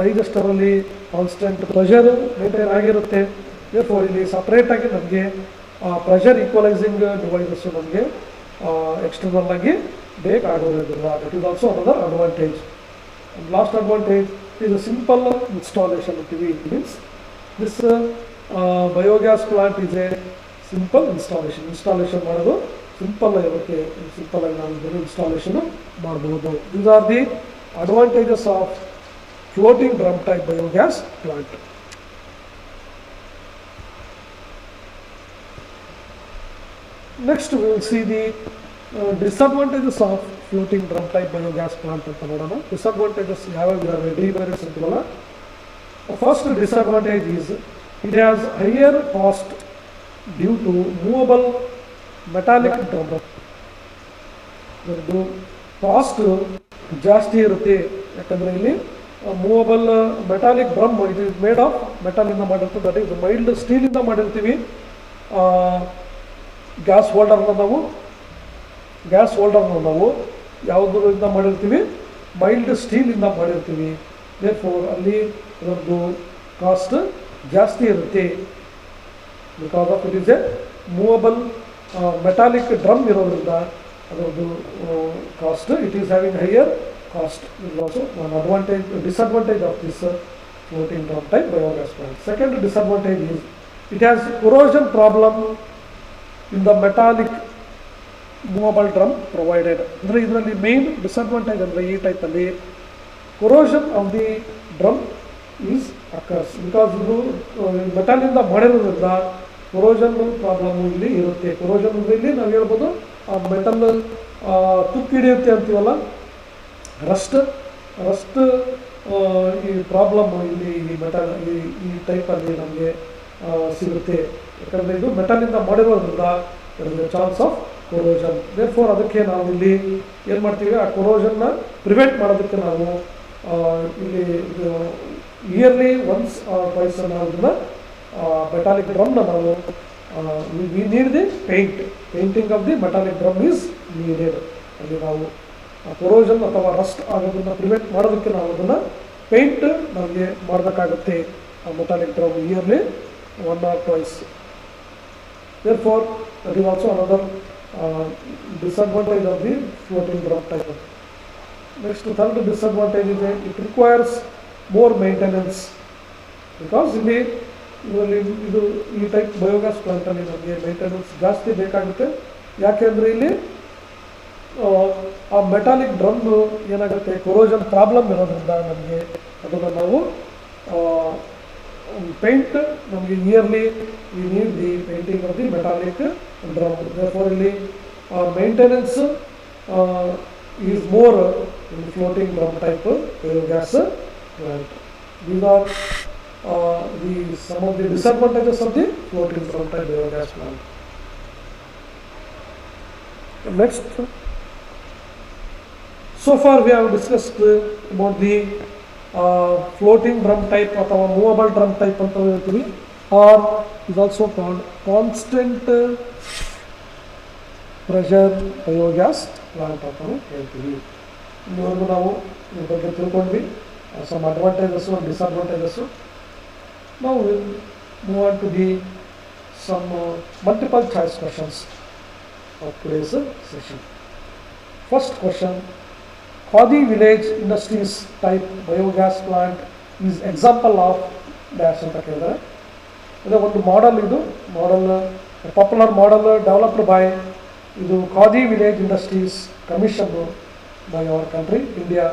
ಡೈಜೆಸ್ಟರಲ್ಲಿ ಕಾನ್ಸ್ಟೆಂಟ್ ಪ್ರೆಷರ್ ಮೇಂಟೈನ್ ಆಗಿರುತ್ತೆ. therefore ಇಲ್ಲಿ ಸಪ್ರೇಟಾಗಿ ನಮಗೆ ಪ್ರೆಷರ್ ಈಕ್ವಲೈಸಿಂಗ್ ಡಿವೈಸಸ್ಸು ನಮಗೆ ಎಕ್ಸ್ಟರ್ನಲ್ ಆಗಿ ಬೇಕಾಗೋದಿಲ್ಲ. That is also another advantage. Last advantage is a simple installation. Means this biogas plant is a simple installation. Installation ಮಾಡೋದು ಸಿಂಪಲ್ ಇರುತ್ತೆ. ಸಿಂಪಲ್ ಆಗಿ ನಾವು ಇನ್ಸ್ಟಾಲೇಷನ್ ಮಾಡಬಹುದು. These are the advantages of floating drum type biogas plant. Next we will see the disadvantages of floating drum type biogas plant ಅಂತ ನೋಡೋಣ. Disadvantages ಯಾವ್ಯಾವ ಇದಾವೆ, demerits ಅಂತೀವಲ್ಲ. First disadvantage is it has higher cost due to movable metallic drum. ಇದು cost ಜಾಸ್ತಿ ಇರುತ್ತೆ, ಯಾಕಂದರೆ ಇಲ್ಲಿ movable metallic drum it is made of ಮೆಟಲಿಂದ ಮಾಡಿರ್ತೀವಿ. ದಟ್ ಈಸ್ ಮೈಲ್ಡ್ ಸ್ಟೀಲಿಂದ ಮಾಡಿರ್ತೀವಿ. ಗ್ಯಾಸ್ ಹೋಲ್ಡರ್ನ ನಾವು ಯಾವುದರಿಂದ ಮಾಡಿರ್ತೀವಿ, ಮೈಲ್ಡ್ ಸ್ಟೀಲಿಂದ ಮಾಡಿರ್ತೀವಿ. therefore ಅಲ್ಲಿ ಅದರದ್ದು ಕಾಸ್ಟ್ ಜಾಸ್ತಿ ಇರುತ್ತೆ. Because of it is a movable metallic drum ಇರೋದ್ರಿಂದ ಅದರದ್ದು cost it is having higher cost. Is also one advantage, disadvantage of this floating drum type biogas plant. Second disadvantage is it has corrosion problem in the metallic movable drum provided. ಅಂದರೆ ಇದರಲ್ಲಿ main disadvantage ಅಂದರೆ ಈ ಟೈಪಲ್ಲಿ corrosion of the drum is occurs. Because ಇದು ಮೆಟಲಿಂದ ಮಾಡಿರೋದ್ರಿಂದ corrosion problem ಇಲ್ಲಿ ಇರುತ್ತೆ. Corrosion ಅಂದರೆ ಇಲ್ಲಿ ನಾವು ಹೇಳ್ಬೋದು ಆ ಮೆಟಲ್ ತುಕ್ಕು ಹಿಡಿಯುತ್ತೆ ಅಂತೀವಲ್ಲ, ರಸ್ಟ್ ಈ ಪ್ರಾಬ್ಲಮ್ ಇಲ್ಲಿ ಈ ಮೆಟಲ್ ಈ ಟೈಪಲ್ಲಿ ನಮಗೆ ಸಿಗುತ್ತೆ. ಯಾಕಂದರೆ ಇದು ಮೆಟಲಿಂದ ಮಾಡಿರೋದ್ರಿಂದ ಚಾನ್ಸ್ ಆಫ್ ಕೊರೋಷನ್. therefore ಅದಕ್ಕೆ ನಾವು ಇಲ್ಲಿ ಏನು ಮಾಡ್ತೀವಿ, ಆ ಕೊರೋಷನ್ನ ಪ್ರಿವೆಂಟ್ ಮಾಡೋದಕ್ಕೆ ನಾವು ಇಲ್ಲಿ ಇಯರ್ಲಿ ಒನ್ಸ್ ಟ್ವೈಸ್ ನಾವು ಇದನ್ನು ಮೆಟಾಲಿಕ್ ಡ್ರಮ್ನ ನಾವು we need the painting of the metallic drum is needed. ಅಲ್ಲಿ ನಾವು ಕೊರೋಷನ್ ಅಥವಾ ರಸ್ಟ್ ಆಗೋದನ್ನು ಪ್ರಿವೆಂಟ್ ಮಾಡೋದಕ್ಕೆ ನಾವು ಅದನ್ನು ಪೇಂಟ್ ನಮಗೆ ಮಾಡಬೇಕಾಗುತ್ತೆ ಆ metallic drum yearly 1 or 2. therefore that is also another disadvantage of the floating drum type. Next, third disadvantage is that it requires more maintenance. because ಇಲ್ಲಿ ಇದು ಈ ಟೈಪ್ ಬಯೋಗ್ಯಾಸ್ ಪ್ಲಾಂಟಲ್ಲಿ ನಮಗೆ ಮೇಂಟೆನೆನ್ಸ್ ಜಾಸ್ತಿ ಬೇಕಾಗುತ್ತೆ. ಯಾಕೆಂದರೆ ಇಲ್ಲಿ ಆ ಮೆಟಾಲಿಕ್ ಡ್ರಮ್ ಏನಾಗುತ್ತೆ, ಕೊರೋಷನ್ ಪ್ರಾಬ್ಲಮ್ ಇರೋದ್ರಿಂದ ನಮಗೆ ಅದನ್ನು ನಾವು ಪೇಂಟ್ ನಮಗೆ ಇಯರ್ಲಿ ಈ need the painting of the metallic drum. therefore ಇಲ್ಲಿ maintenance is more in floating drum type biogas plant. these are some of the disadvantages of the floating drum type biogas plant. Next, so far we have discussed about the floating drum type ಅಥವಾ movable drum type ಅಂತ ಹೇಳ್ತೀವಿ, or is also called constant pressure biogas plant ಅಂತ ಹೇಳ್ತೀವಿ. ಇಲ್ಲಿವರೆಗೂ ನಾವು ಇದ್ರ ಬಗ್ಗೆ ತಿಳ್ಕೊಂಡ್ವಿ, some advantages and disadvantages. Now we'll move on to the some multiple choice questions of today's session. First question: Khadi village industries type biogas plant is example of dash ಅಂತ ಕೇಳಿದರೆ, ಇದು ಒಂದು ಮಾಡೆಲ್, ಇದು model popular model developed by ಇದು Khadi village industries commission by our country India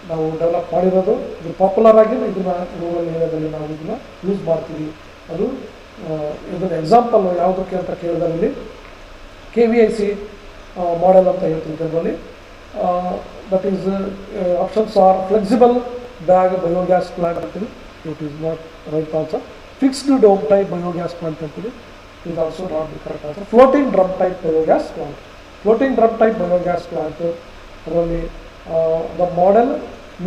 ನಾವು develop ಮಾಡಿರೋದು. ಇದು popular ಆಗಿ ಇದನ್ನು ರೂರಲ್ ಏರಿಯಾದಲ್ಲಿ ನಾವು ಇದನ್ನು ಯೂಸ್ ಮಾಡ್ತೀವಿ. ಅದು ಇದನ್ನ ಎಕ್ಸಾಂಪಲ್ ಯಾವುದಕ್ಕೆ ಅಂತ ಕೇಳಿದಲ್ಲಿ KVIC ಮಾಡೆಲ್ ಅಂತ ಹೇಳ್ತೀವಿ generally. That is options are flexible bag biogas plant ಅಂತೀವಿ, it is not right answer. Fixed dome type biogas plant ಅಂತೀವಿ, it is also not the correct answer. Floating drum type biogas plant, floating drum type biogas plant ಅದರಲ್ಲಿ the model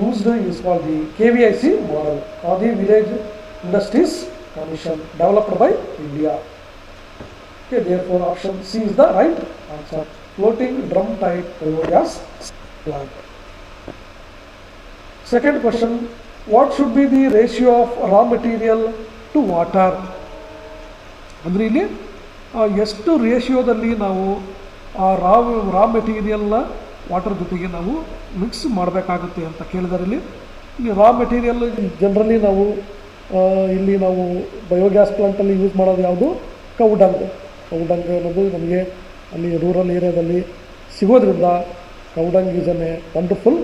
used is called the KVIC model, Khadi Village Industries Commission, developed by India. Okay, therefore option C is the right answer, floating drum type biogas plant. Second question: what should be the ratio of raw material to water? ಅಂದರೆ ಇಲ್ಲಿ ಎಷ್ಟು ರೇಷಿಯೋದಲ್ಲಿ ನಾವು ಆ ರಾ ಮೆಟೀರಿಯಲ್ನ water ಜೊತೆಗೆ ನಾವು mix ಮಾಡಬೇಕಾಗುತ್ತೆ ಅಂತ ಕೇಳಿದರೆ, ಇಲ್ಲಿ ರಾ ಮೆಟೀರಿಯಲ್ ಜನರಲಿ ನಾವು ಇಲ್ಲಿ ನಾವು ಬಯೋಗ್ಯಾಸ್ ಪ್ಲಾಂಟಲ್ಲಿ ಯೂಸ್ ಮಾಡೋದು ಯಾವುದು? ಕೌಡಂಗ್ ಅನ್ನೋದು ನಮಗೆ ಅಲ್ಲಿ ರೂರಲ್ ಏರಿಯಾದಲ್ಲಿ ಸಿಗೋದ್ರಿಂದ ಕೌಡಂಗ್ ಈಸ್ ಎ ವಂಡರ್ಫುಲ್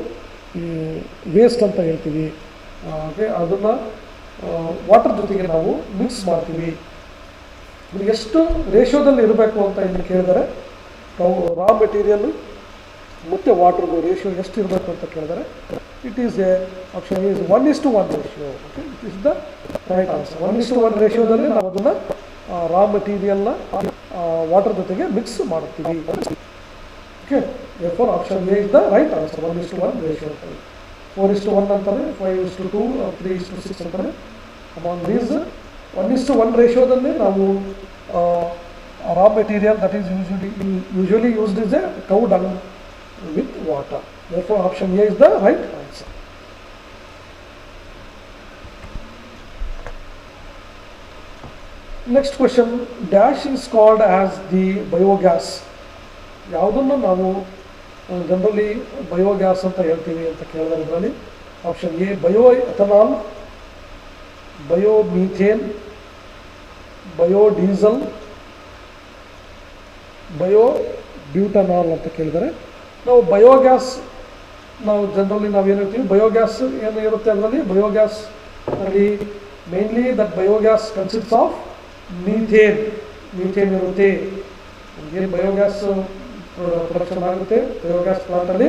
ವೇಸ್ಟ್ ಅಂತ ಹೇಳ್ತೀವಿ. ಹಾಗೆ ಅದನ್ನು ವಾಟರ್ ಜೊತೆಗೆ ನಾವು ಮಿಕ್ಸ್ ಮಾಡ್ತೀವಿ. ಎಷ್ಟು ರೇಷಿಯೋದಲ್ಲಿ ಇರಬೇಕು ಅಂತ ಇಲ್ಲಿ ಕೇಳಿದರೆ, ರಾ ಮೆಟೀರಿಯಲ್ ಮತ್ತು ವಾಟರ್ದು ರೇಷಿಯೋ ಎಷ್ಟು ಇರಬೇಕು ಅಂತ ಕೇಳಿದರೆ, it is A option is 1:1 ratio. Okay, it is the right answer. 1:1 ರೇಷಿಯೋದಲ್ಲಿ ನಾವು ಅದನ್ನು ರಾ ಮೆಟೀರಿಯಲ್ನ ವಾಟರ್ ಜೊತೆಗೆ ಮಿಕ್ಸ್ ಮಾಡ್ತೀವಿ. Okay, therefore option A is the right answer. 1:1 ratio ಅಂತಾರೆ, 4:1 ಅಂತಾರೆ, 5:2, 3:6 ಅಂತಾರೆ. ಅಮಾಂಗ್ ದೀಸ್ 1:1 ರೇಷಿಯೋದಲ್ಲಿ ನಾವು raw material that is usually used is A cow dung with water. Therefore option A is the right answer. Next question: dash is called as the biogas. ಯಾವುದನ್ನು ನಾವು generally biogas ಅಂತ ಹೇಳ್ತೀವಿ ಅಂತ ಕೇಳಿದ್ರೆ ಇದರಲ್ಲಿ option A bio ethanol, bio methane, bio diesel, bio butanol ಅಂತ ಕೇಳಿದರೆ, ನಾವು ಬಯೋಗ್ಯಾಸ್ ನಾವು ಜನರಲಿ ನಾವೇನು ಹೇಳ್ತೀವಿ, ಬಯೋಗ್ಯಾಸ್ ಏನು ಇರುತ್ತೆ ಅದರಲ್ಲಿ, ಬಯೋಗ್ಯಾಸ್ ಅಲ್ಲಿ mainly that biogas consists of methane ಇರುತ್ತೆ. ಏನು ಬಯೋಗ್ಯಾಸ್ ಪ್ರೊಡಕ್ಷನ್ ಆಗುತ್ತೆ ಬಯೋಗ್ಯಾಸ್ ಪ್ಲಾಂಟಲ್ಲಿ,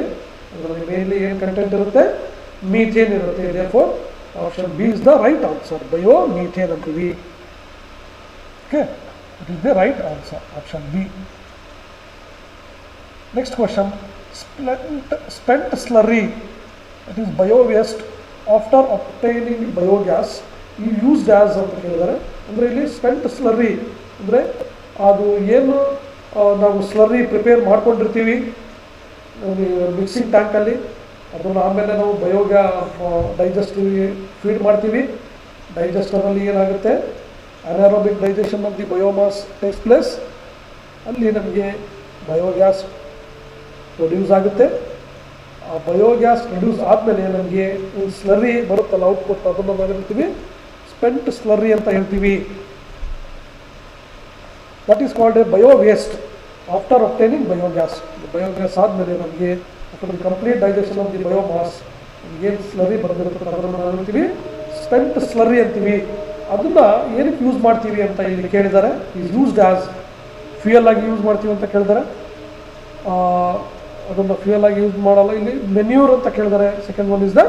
ಅದರಲ್ಲಿ ಮೇನ್ಲಿ ಏನು ಕಂಟೆಂಟ್ ಇರುತ್ತೆ, ಮೀಥೇನ್ ಇರುತ್ತೆ. Therefore option B is the right answer, bio methane ಅಂತೀವಿ. Okay, it is the right answer, option B. Next question: spent slurry, that is bio waste, after obtaining biogas is used as ಅಂತ ಕೇಳಿದರೆ, ಅಂದರೆ ಇಲ್ಲಿ spent slurry ಅಂದರೆ ಅದು ಏನು ನಾವು slurry prepare ಮಾಡ್ಕೊಂಡಿರ್ತೀವಿ ಮಿಕ್ಸಿಂಗ್ ಟ್ಯಾಂಕಲ್ಲಿ, ಅದನ್ನು ಆಮೇಲೆ ನಾವು ಡೈಜೆಸ್ಟಿವ್ಗೆ ಫೀಡ್ ಮಾಡ್ತೀವಿ. ಡೈಜೆಸ್ಟರಲ್ಲಿ ಏನಾಗುತ್ತೆ, anaerobic digestion of the biomass takes place. ಅಲ್ಲಿ ನಮಗೆ ಬಯೋಗ್ಯಾಸ್ ಪ್ರೊಡ್ಯೂಸ್ ಆಗುತ್ತೆ. ಆ ಬಯೋಗ್ಯಾಸ್ ಪ್ರೊಡ್ಯೂಸ್ ಆದಮೇಲೆ ನಮಗೆ ಸ್ಲರ್ರಿ ಬರುತ್ತಲ್ಲ ಔಟ್ಪುಟ್, ಅದನ್ನು ನಾವು ಹೇಳ್ತೀವಿ ಸ್ಪೆಂಟ್ ಸ್ಲರ್ರಿ ಅಂತ ಹೇಳ್ತೀವಿ. That is called A bio waste after obtaining biogas. Biogas ಆದಮೇಲೆ ನಮಗೆ after the complete digestion of the biomass ಏನು ಸ್ಲರ್ರಿ ಬರೆದಿರುತ್ತೆ ಅದನ್ನು ನಾವು ಹೇಳ್ತೀವಿ ಸ್ಪೆಂಟ್ ಸ್ಲರ್ರಿ ಅಂತೀವಿ. ಅದನ್ನು ಏನಕ್ಕೆ ಯೂಸ್ ಮಾಡ್ತೀವಿ ಅಂತ ಇಲ್ಲಿ ಕೇಳಿದ್ದಾರೆ, ಈಸ್ ಯೂಸ್ಡ್ ಆಸ್ ಫ್ಯೂಯಲ್ ಆಗಿ ಯೂಸ್ ಮಾಡ್ತೀವಿ ಅಂತ ಕೇಳಿದ್ದಾರೆ. ಅದನ್ನು ಫ್ಯೂಯಲ್ ಆಗಿ ಯೂಸ್ ಮಾಡಲ್ಲ, ಇಲ್ಲಿ ಮೆನ್ಯೂರ್ ಅಂತ ಕೇಳಿದರೆ. Second one is the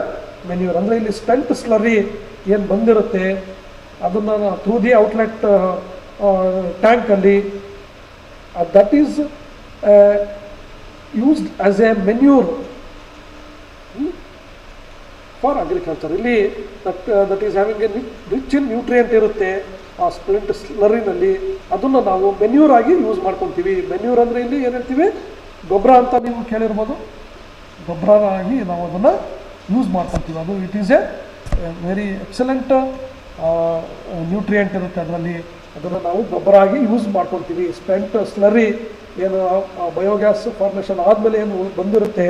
manure. ಅಂದರೆ ಇಲ್ಲಿ ಸ್ಪೆಂಟ್ ಸ್ಲರ್ರಿ ಏನು ಬಂದಿರುತ್ತೆ ಅದನ್ನು ಥ್ರೂ ದಿ ಔಟ್ಲೆಟ್ ಟ್ಯಾಂಕಲ್ಲಿ that is used as a manure for agriculture. ಇಲ್ಲಿ that is having a rich in nutrient ಇರುತ್ತೆ ಆ ಸ್ಪ್ಲಿಂಟ್ ಸ್ಲರಿನಲ್ಲಿ, ಅದನ್ನು ನಾವು ಮೆನ್ಯೂರ್ ಆಗಿ ಯೂಸ್ ಮಾಡ್ಕೊತೀವಿ. ಮೆನ್ಯೂರ್ ಅಂದರೆ ಇಲ್ಲಿ ಏನು ಹೇಳ್ತೀವಿ, ಗೊಬ್ಬರ ಅಂತ ನೀವು ಕೇಳಿರ್ಬೋದು. ಗೊಬ್ಬರ ಆಗಿ ನಾವು ಅದನ್ನು ಯೂಸ್ ಮಾಡ್ಕೊತೀವಿ. ಅದು it is A very excellent nutrient ಇರುತ್ತೆ ಅದರಲ್ಲಿ, ಅದನ್ನು ನಾವು ಗೊಬ್ಬರ ಆಗಿ ಯೂಸ್ ಮಾಡ್ಕೊತೀವಿ. ಸ್ಪೆಂಟ್ ಸ್ಲರಿ ಏನು ಬಯೋಗ್ಯಾಸ್ ಫಾರ್ಮೇಷನ್ ಆದಮೇಲೆ ಏನು ಬಂದಿರುತ್ತೆ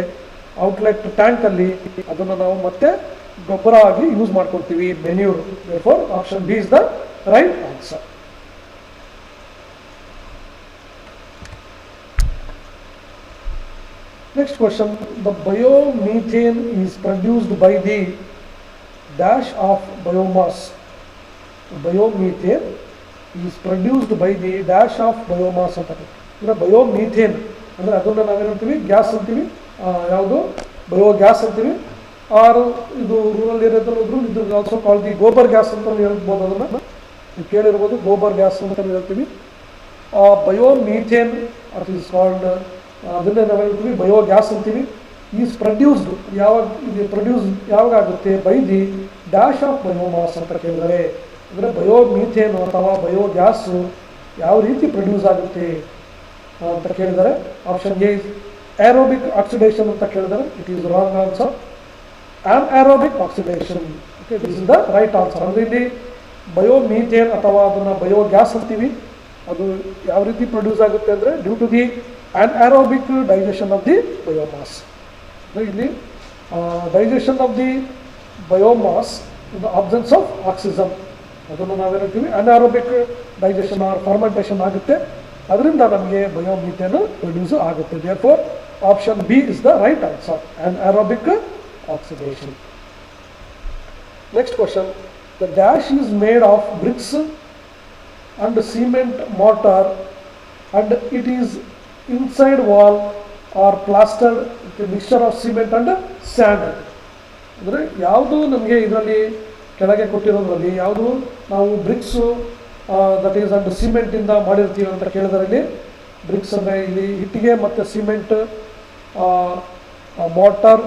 ಔಟ್ಲೆಟ್ ಟ್ಯಾಂಕಲ್ಲಿ, ಅದನ್ನು ನಾವು ಮತ್ತೆ ಗೊಬ್ಬರ ಆಗಿ ಯೂಸ್ ಮಾಡ್ಕೊತೀವಿ, manure. For option B is the right answer. Next question, the biomethane is produced by the dash of biomass. The biomethane is produced by the dash of biomass ಅಂತ. ಅಂದರೆ ಬಯೋಮೀಥೇನ್ ಅಂದರೆ ಅದನ್ನು ನಾವೇನಂತೀವಿ, ಗ್ಯಾಸ್ ಅಂತೀವಿ. ಯಾವುದು ಬಯೋಗ್ಯಾಸ್ ಅಂತೀವಿ. ಆರು ಇದು ರೂರಲ್ ಏರಿಯಾದಲ್ಲೂ ಇದು also call the gobar gas ಅಂತ ಹೇಳ್ಬೋದು. ಅದನ್ನು ನೀವು ಕೇಳಿರ್ಬೋದು, ಗೋಬರ್ ಗ್ಯಾಸ್ ಅಂತ ಹೇಳ್ತೀವಿ. ಬಯೋಮೀಥೇನ್ ಅಟ್ ಈಸ್ ಕಾಲ್ಡ್, ಅದನ್ನೇ ನಾವು ಹೇಳ್ತೀವಿ ಬಯೋಗ್ಯಾಸ್ ಅಂತೀವಿ. ಈಸ್ ಪ್ರೊಡ್ಯೂಸ್ಡ್, ಯಾವಾಗ ಇದು ಪ್ರೊಡ್ಯೂಸ್ ಯಾವಾಗ ಆಗುತ್ತೆ, by the dash of biomass ಅಂತ ಕೇಳಿದರೆ, ಅಂದರೆ ಬಯೋಮೀಥೇನ್ ಅಥವಾ ಬಯೋಗ್ಯಾಸು ಯಾವ ರೀತಿ ಪ್ರೊಡ್ಯೂಸ್ ಆಗುತ್ತೆ ಅಂತ ಕೇಳಿದರೆ option A is aerobic oxidation ಅಂತ ಕೇಳಿದರೆ it is wrong answer. Anaerobic oxidation, okay, this is the right answer. ಅಂದರೆ ಇಲ್ಲಿ ಬಯೋಮೀಥೇನ್ ಅಥವಾ ಅದನ್ನು ಬಯೋಗ್ಯಾಸ್ ಅಂತೀವಿ. ಅದು ಯಾವ ರೀತಿ ಪ್ರೊಡ್ಯೂಸ್ ಆಗುತ್ತೆ ಅಂದರೆ due to the anaerobic digestion of the biomass. ಇಲ್ಲಿ digestion of the biomass in the absence of oxygen, ಅದನ್ನು ನಾವೇನಂತೀವಿ ಅನ್ಏರೋಬಿಕ್ ಡೈಜೆಷನ್ ಆರ್ ಫರ್ಮೆಂಟೇಷನ್ ಆಗುತ್ತೆ, ಅದರಿಂದ ನಮಗೆ ಬಯೋಮೀಥೇನ್ ಪ್ರೊಡ್ಯೂಸ್ ಆಗುತ್ತೆ. Therefore option B is the right answer, anaerobic oxidation. Next question, the dash is made of bricks and cement mortar and it is inside wall are plastered with mixture of cement and sand. ಅಂದರೆ ಯಾವುದು ನಮಗೆ ಇದರಲ್ಲಿ ಕೆಳಗೆ ಕೊಟ್ಟಿರೋದ್ರಲ್ಲಿ ಯಾವುದು ನಾವು bricks that is and ಸಿಮೆಂಟಿಂದ ಮಾಡಿರ್ತೀವಿ ಅಂತ ಕೇಳಿದರೆ, ಇಲ್ಲಿ ಬ್ರಿಕ್ಸ್ ಅಂದರೆ ಇಲ್ಲಿ ಇಟ್ಟಿಗೆ ಮತ್ತು cement, mortar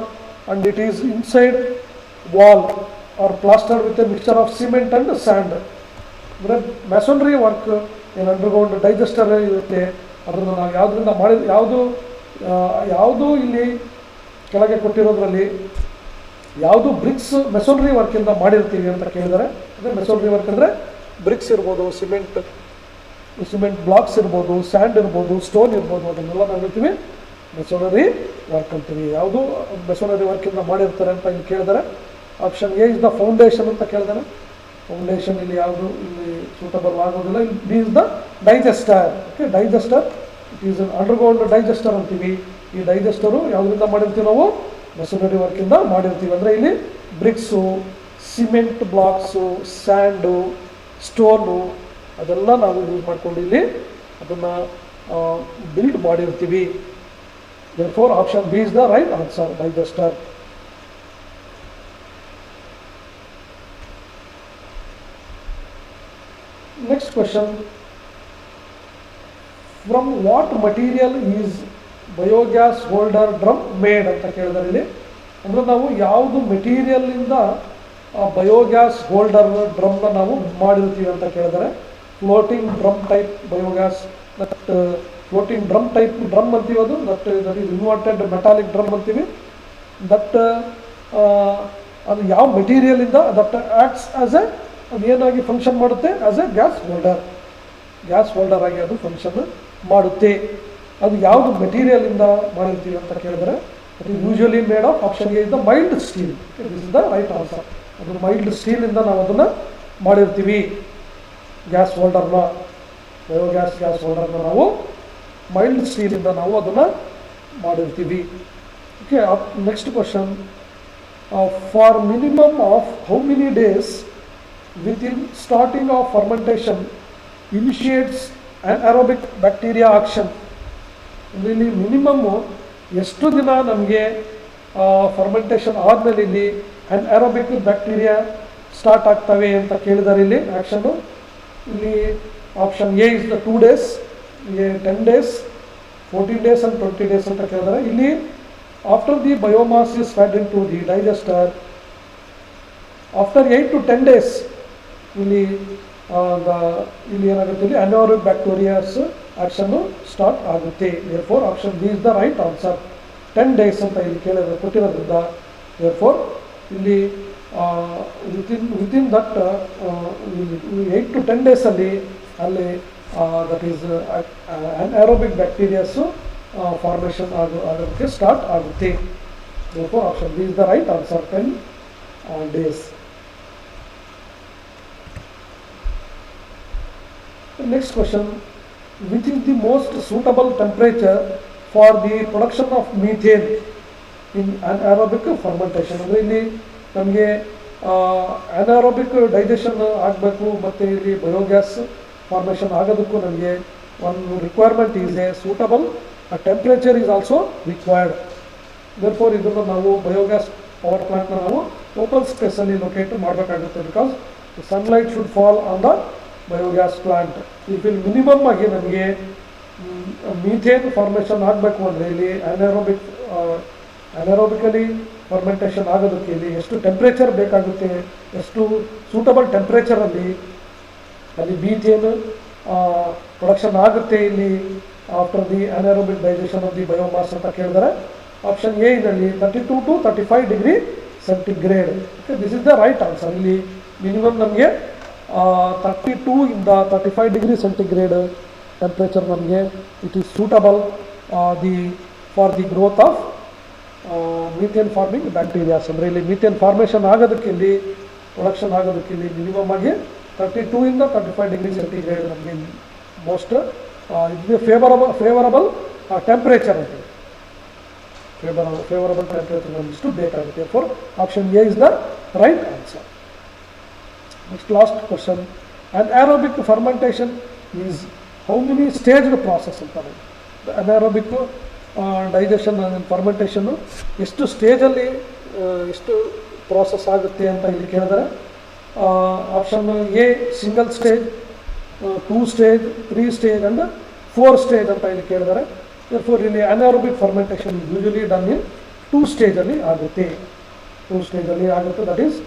and it is inside wall are plastered with a mixture of cement and sand. ಅಂದರೆ ಮ್ಯಾಸೋನರಿ ವರ್ಕ್ ಏನು ಅಂಡರ್ಗ್ರೌಂಡ್ ಡೈಜೆಸ್ಟರ್ ಇರುತ್ತೆ, ಅದನ್ನು ನಾವು ಯಾವುದರಿಂದ ಯಾವುದು ಇಲ್ಲಿ ಕೆಳಗೆ ಕೊಟ್ಟಿರೋದ್ರಲ್ಲಿ ಯಾವುದು ಬ್ರಿಕ್ಸ್ ಮೆಸೋನರಿ ವರ್ಕಿಂದ ಮಾಡಿರ್ತೀವಿ ಅಂತ ಕೇಳಿದರೆ, ಅಂದರೆ ಮೆಸೋನರಿ ವರ್ಕ್ ಅಂದರೆ ಬ್ರಿಕ್ಸ್ ಇರ್ಬೋದು, ಸಿಮೆಂಟ್ ಬ್ಲಾಕ್ಸ್ ಇರ್ಬೋದು, ಸ್ಯಾಂಡ್ ಇರ್ಬೋದು, ಸ್ಟೋನ್ ಇರ್ಬೋದು, ಅದನ್ನೆಲ್ಲ ನಾವು ಹೇಳ್ತೀವಿ ಮೆಸೋನರಿ ವರ್ಕ್ ಅಂತೀವಿ. ಯಾವುದು ಮೆಸೋನರಿ ವರ್ಕಿಂದ ಮಾಡಿರ್ತಾರೆ ಅಂತ ಇಲ್ಲಿ ಕೇಳಿದರೆ option A is the foundation ಅಂತ ಕೇಳಿದರೆ, ಫೌಂಡೇಶನ್ ಇಲ್ಲಿ ಯಾವುದು ಇಲ್ಲಿ ಸೂಟಬಲ್ ಆಗೋದಿಲ್ಲ. ಇಲ್ಲಿ B is the digester. Okay, digester it is underground digester ಅಂತೀವಿ. ಈ ಡೈಜೆಸ್ಟರು ಯಾವುದರಿಂದ ಮಾಡಿರ್ತೀವಿ ನಾವು, ಮೆಸೋನರಿ ವರ್ಕಿಂದ ಮಾಡಿರ್ತೀವಿ. ಅಂದರೆ ಇಲ್ಲಿ bricks, cement blocks, sand, stone ಅದೆಲ್ಲ ನಾವು ಯೂಸ್ ಮಾಡ್ಕೊಂಡು ಇಲ್ಲಿ ಅದನ್ನು ಬಿಲ್ಡ್ ಮಾಡಿರ್ತೀವಿ. Therefore option B is the right answer, digester. Next question, from what material is biogas holder drum made ಅಂತ ಕೇಳಿದರೆ ಇಲ್ಲಿ, ಅಂದರೆ ನಾವು ಯಾವುದು ಮೆಟೀರಿಯಲ್ಲಿಂದ ಬಯೋಗ್ಯಾಸ್ ಹೋಲ್ಡರ್ ಡ್ರಮ್ನ ನಾವು ಮಾಡಿರ್ತೀವಿ ಅಂತ ಕೇಳಿದರೆ, floating drum type biogas, that floating drum type drum ಅಂತೀವಿ, ಅದು that is inverted metallic drum ಅಂತೀವಿ. ದಟ್ ಅದು ಯಾವ ಮೆಟೀರಿಯಲಿಂದ ದಟ್ ಆ್ಯಕ್ಟ್ಸ್ ಆ್ಯಸ್ ಎ, ಅದು ಏನಾಗಿ ಫಂಕ್ಷನ್ ಮಾಡುತ್ತೆ ಆ್ಯಸ್ ಎ ಗ್ಯಾಸ್ ಹೋಲ್ಡರ್ ಆಗಿ ಅದು ಫಂಕ್ಷನ್ ಮಾಡುತ್ತೆ. ಅದು ಯಾವುದು ಮೆಟೀರಿಯಲಿಂದ ಮಾಡಿರ್ತೀವಿ ಅಂತ ಕೇಳಿದರೆ it is usually made of option A is the mild steel. This is the right answer. ಅದು ಮೈಲ್ಡ್ ಸ್ಟೀಲಿಂದ ನಾವು ಅದನ್ನು ಮಾಡಿರ್ತೀವಿ. ಗ್ಯಾಸ್ ಹೋಲ್ಡರ್ನ, ಬಯೋಗ್ಯಾಸ್ ಗ್ಯಾಸ್ ಹೋಲ್ಡರ್ನ ನಾವು ಮೈಲ್ಡ್ ಸ್ಟೀಲಿಂದ ನಾವು ಅದನ್ನು ಮಾಡಿರ್ತೀವಿ. Okay, next question, for minimum of how many days within starting of fermentation initiates anaerobic bacteria action. ಇಲ್ಲಿ ಮಿನಿಮಮ್ಮು ಎಷ್ಟು ದಿನ ನಮಗೆ ಫರ್ಮೆಂಟೇಷನ್ ಆದಮೇಲೆ ಇಲ್ಲಿ ಅನ್ಏರೋಬಿಕ್ ಬ್ಯಾಕ್ಟೀರಿಯಾ ಸ್ಟಾರ್ಟ್ ಆಗ್ತವೆ ಅಂತ ಕೇಳಿದ್ದಾರೆ. ಇಲ್ಲಿ ಆ್ಯಕ್ಷನ್ನು ಇಲ್ಲಿ option A is the 2 days, 10 days, 14 days and 20 days ಅಂತ ಕೇಳಿದ್ದಾರೆ. ಇಲ್ಲಿ after the biomass is fed into the digester after 8 to 10 days ಇಲ್ಲಿ ಇಲ್ಲಿ ಏನಾಗುತ್ತೆ, ಇಲ್ಲಿ ಅನಾರೋಬಿಕ್ ಬ್ಯಾಕ್ಟೀರಿಯಾಸ್ ಆಕ್ಷನ್ ಸ್ಟಾರ್ಟ್ ಆಗುತ್ತೆ. Therefore option B is the right answer. 10 days ಅಂತ ಇಲ್ಲಿ ಕೊಟ್ಟಿರೋದ್ರಿಂದ ದೇರ್ಫೋರ್ ಇಲ್ಲಿ ವಿತಿನ್ ದಟ್ 8 to 10 days ಅಲ್ಲಿ that is anaerobic bacterias formation ಆಗೋದಕ್ಕೆ ಸ್ಟಾರ್ಟ್ ಆಗುತ್ತೆ. Therefore option B is the right answer. 10 days. Next question, which is the most suitable temperature for the production of methane in anaerobic fermentation? ಅಂದರೆ ಇಲ್ಲಿ ನಮಗೆ anaerobic digestion ಆಗಬೇಕು ಮತ್ತು ಇಲ್ಲಿ biogas formation ಆಗೋದಕ್ಕೂ ನಮಗೆ ಒಂದು requirement is A suitable temperature is also required. Therefore ಇದನ್ನು ನಾವು ಬಯೋಗ್ಯಾಸ್ ಪವರ್ ಪ್ಲಾಂಟ್ನ ನಾವು ಓಪನ್ ಸ್ಪೇಸಲ್ಲಿ ಲೊಕೇಟ್ ಮಾಡಬೇಕಾಗುತ್ತೆ. Because sunlight should fall on the biogas plant. ಇಲ್ಲಿ ಮಿನಿಮಮ್ ಆಗಿ ನಮಗೆ ಮೀಥೇನ್ ಫಾರ್ಮೇಷನ್ ಆಗಬೇಕು ಅಂದರೆ ಇಲ್ಲಿ ಅನಾರೋಬಿಕಲಿ ಫರ್ಮೆಂಟೇಷನ್ ಆಗೋದಕ್ಕೆ ಇಲ್ಲಿ ಎಷ್ಟು ಟೆಂಪ್ರೇಚರ್ ಬೇಕಾಗುತ್ತೆ, ಎಷ್ಟು ಸೂಟಬಲ್ ಟೆಂಪ್ರೇಚರಲ್ಲಿ ಅಲ್ಲಿ ಮೀಥೇನ್ ಪ್ರೊಡಕ್ಷನ್ ಆಗುತ್ತೆ ಇಲ್ಲಿ after the anaerobic digestion of the biomass ಅಂತ ಕೇಳಿದರೆ ಆಪ್ಷನ್ ಎ ಇದರಲ್ಲಿ 32 to 35 degree centigrade. Okay, this is the right answer. ಇಲ್ಲಿ ಮಿನಿಮಮ್ ನಮಗೆ 32 ಇಂದ 35 ಡಿಗ್ರಿ ಸೆಂಟಿಗ್ರೇಡ್ ಟೆಂಪ್ರೇಚರ್ ನಮಗೆ it is suitable for the growth of methane forming bacterias. ಅಂದರೆ ಇಲ್ಲಿ methane formation ಆಗೋದಕ್ಕೆ ಇಲ್ಲಿ ಪ್ರೊಡಕ್ಷನ್ ಆಗೋದಕ್ಕೆ ಇಲ್ಲಿ ಮಿನಿಮಮ್ ಆಗಿ 32 ಇಂದ 35 ಡಿಗ್ರಿ ಸೆಂಟಿಗ್ರೇಡ್ ನಮಗೆ ಮೋಸ್ಟ್ ಇದು ಫೇವರಬಲ್ ಟೆಂಪ್ರೇಚರ್ ಅಂತ favorable temperature ಇಷ್ಟು ಬೇಕಾಗುತ್ತೆ. For option A is the right answer. Next last question, anaerobic fermentation is how many staged process ಅಂತ. ಅನಾರೋಬಿಕ್ ಡೈಜೆಷನ್ ಫರ್ಮೆಂಟೇಷನ್ನು ಎಷ್ಟು ಸ್ಟೇಜಲ್ಲಿ ಎಷ್ಟು ಪ್ರಾಸೆಸ್ ಆಗುತ್ತೆ ಅಂತ ಇಲ್ಲಿ ಕೇಳಿದರೆ option A single stage, 2 stage, 3 stage and 4 stage ಅಂತ ಇಲ್ಲಿ ಕೇಳಿದರೆ. Therefore, ಇಲ್ಲಿ anaerobic fermentation is usually done in 2 stage ಅಲ್ಲಿ ಆಗುತ್ತೆ. 2 stage ಅಲ್ಲಿ ಆಗುತ್ತೆ. That is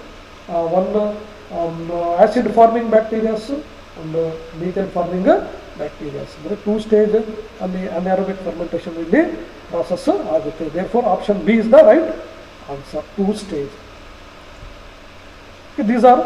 one acid forming bacterias and methane forming bacterias. ಅಂದರೆ 2 stage ಅಲ್ಲಿ anaerobic fermentation ಇಲ್ಲಿ process ಆಗುತ್ತೆ. Therefore, option B is the right answer. 2 stage. Okay, these are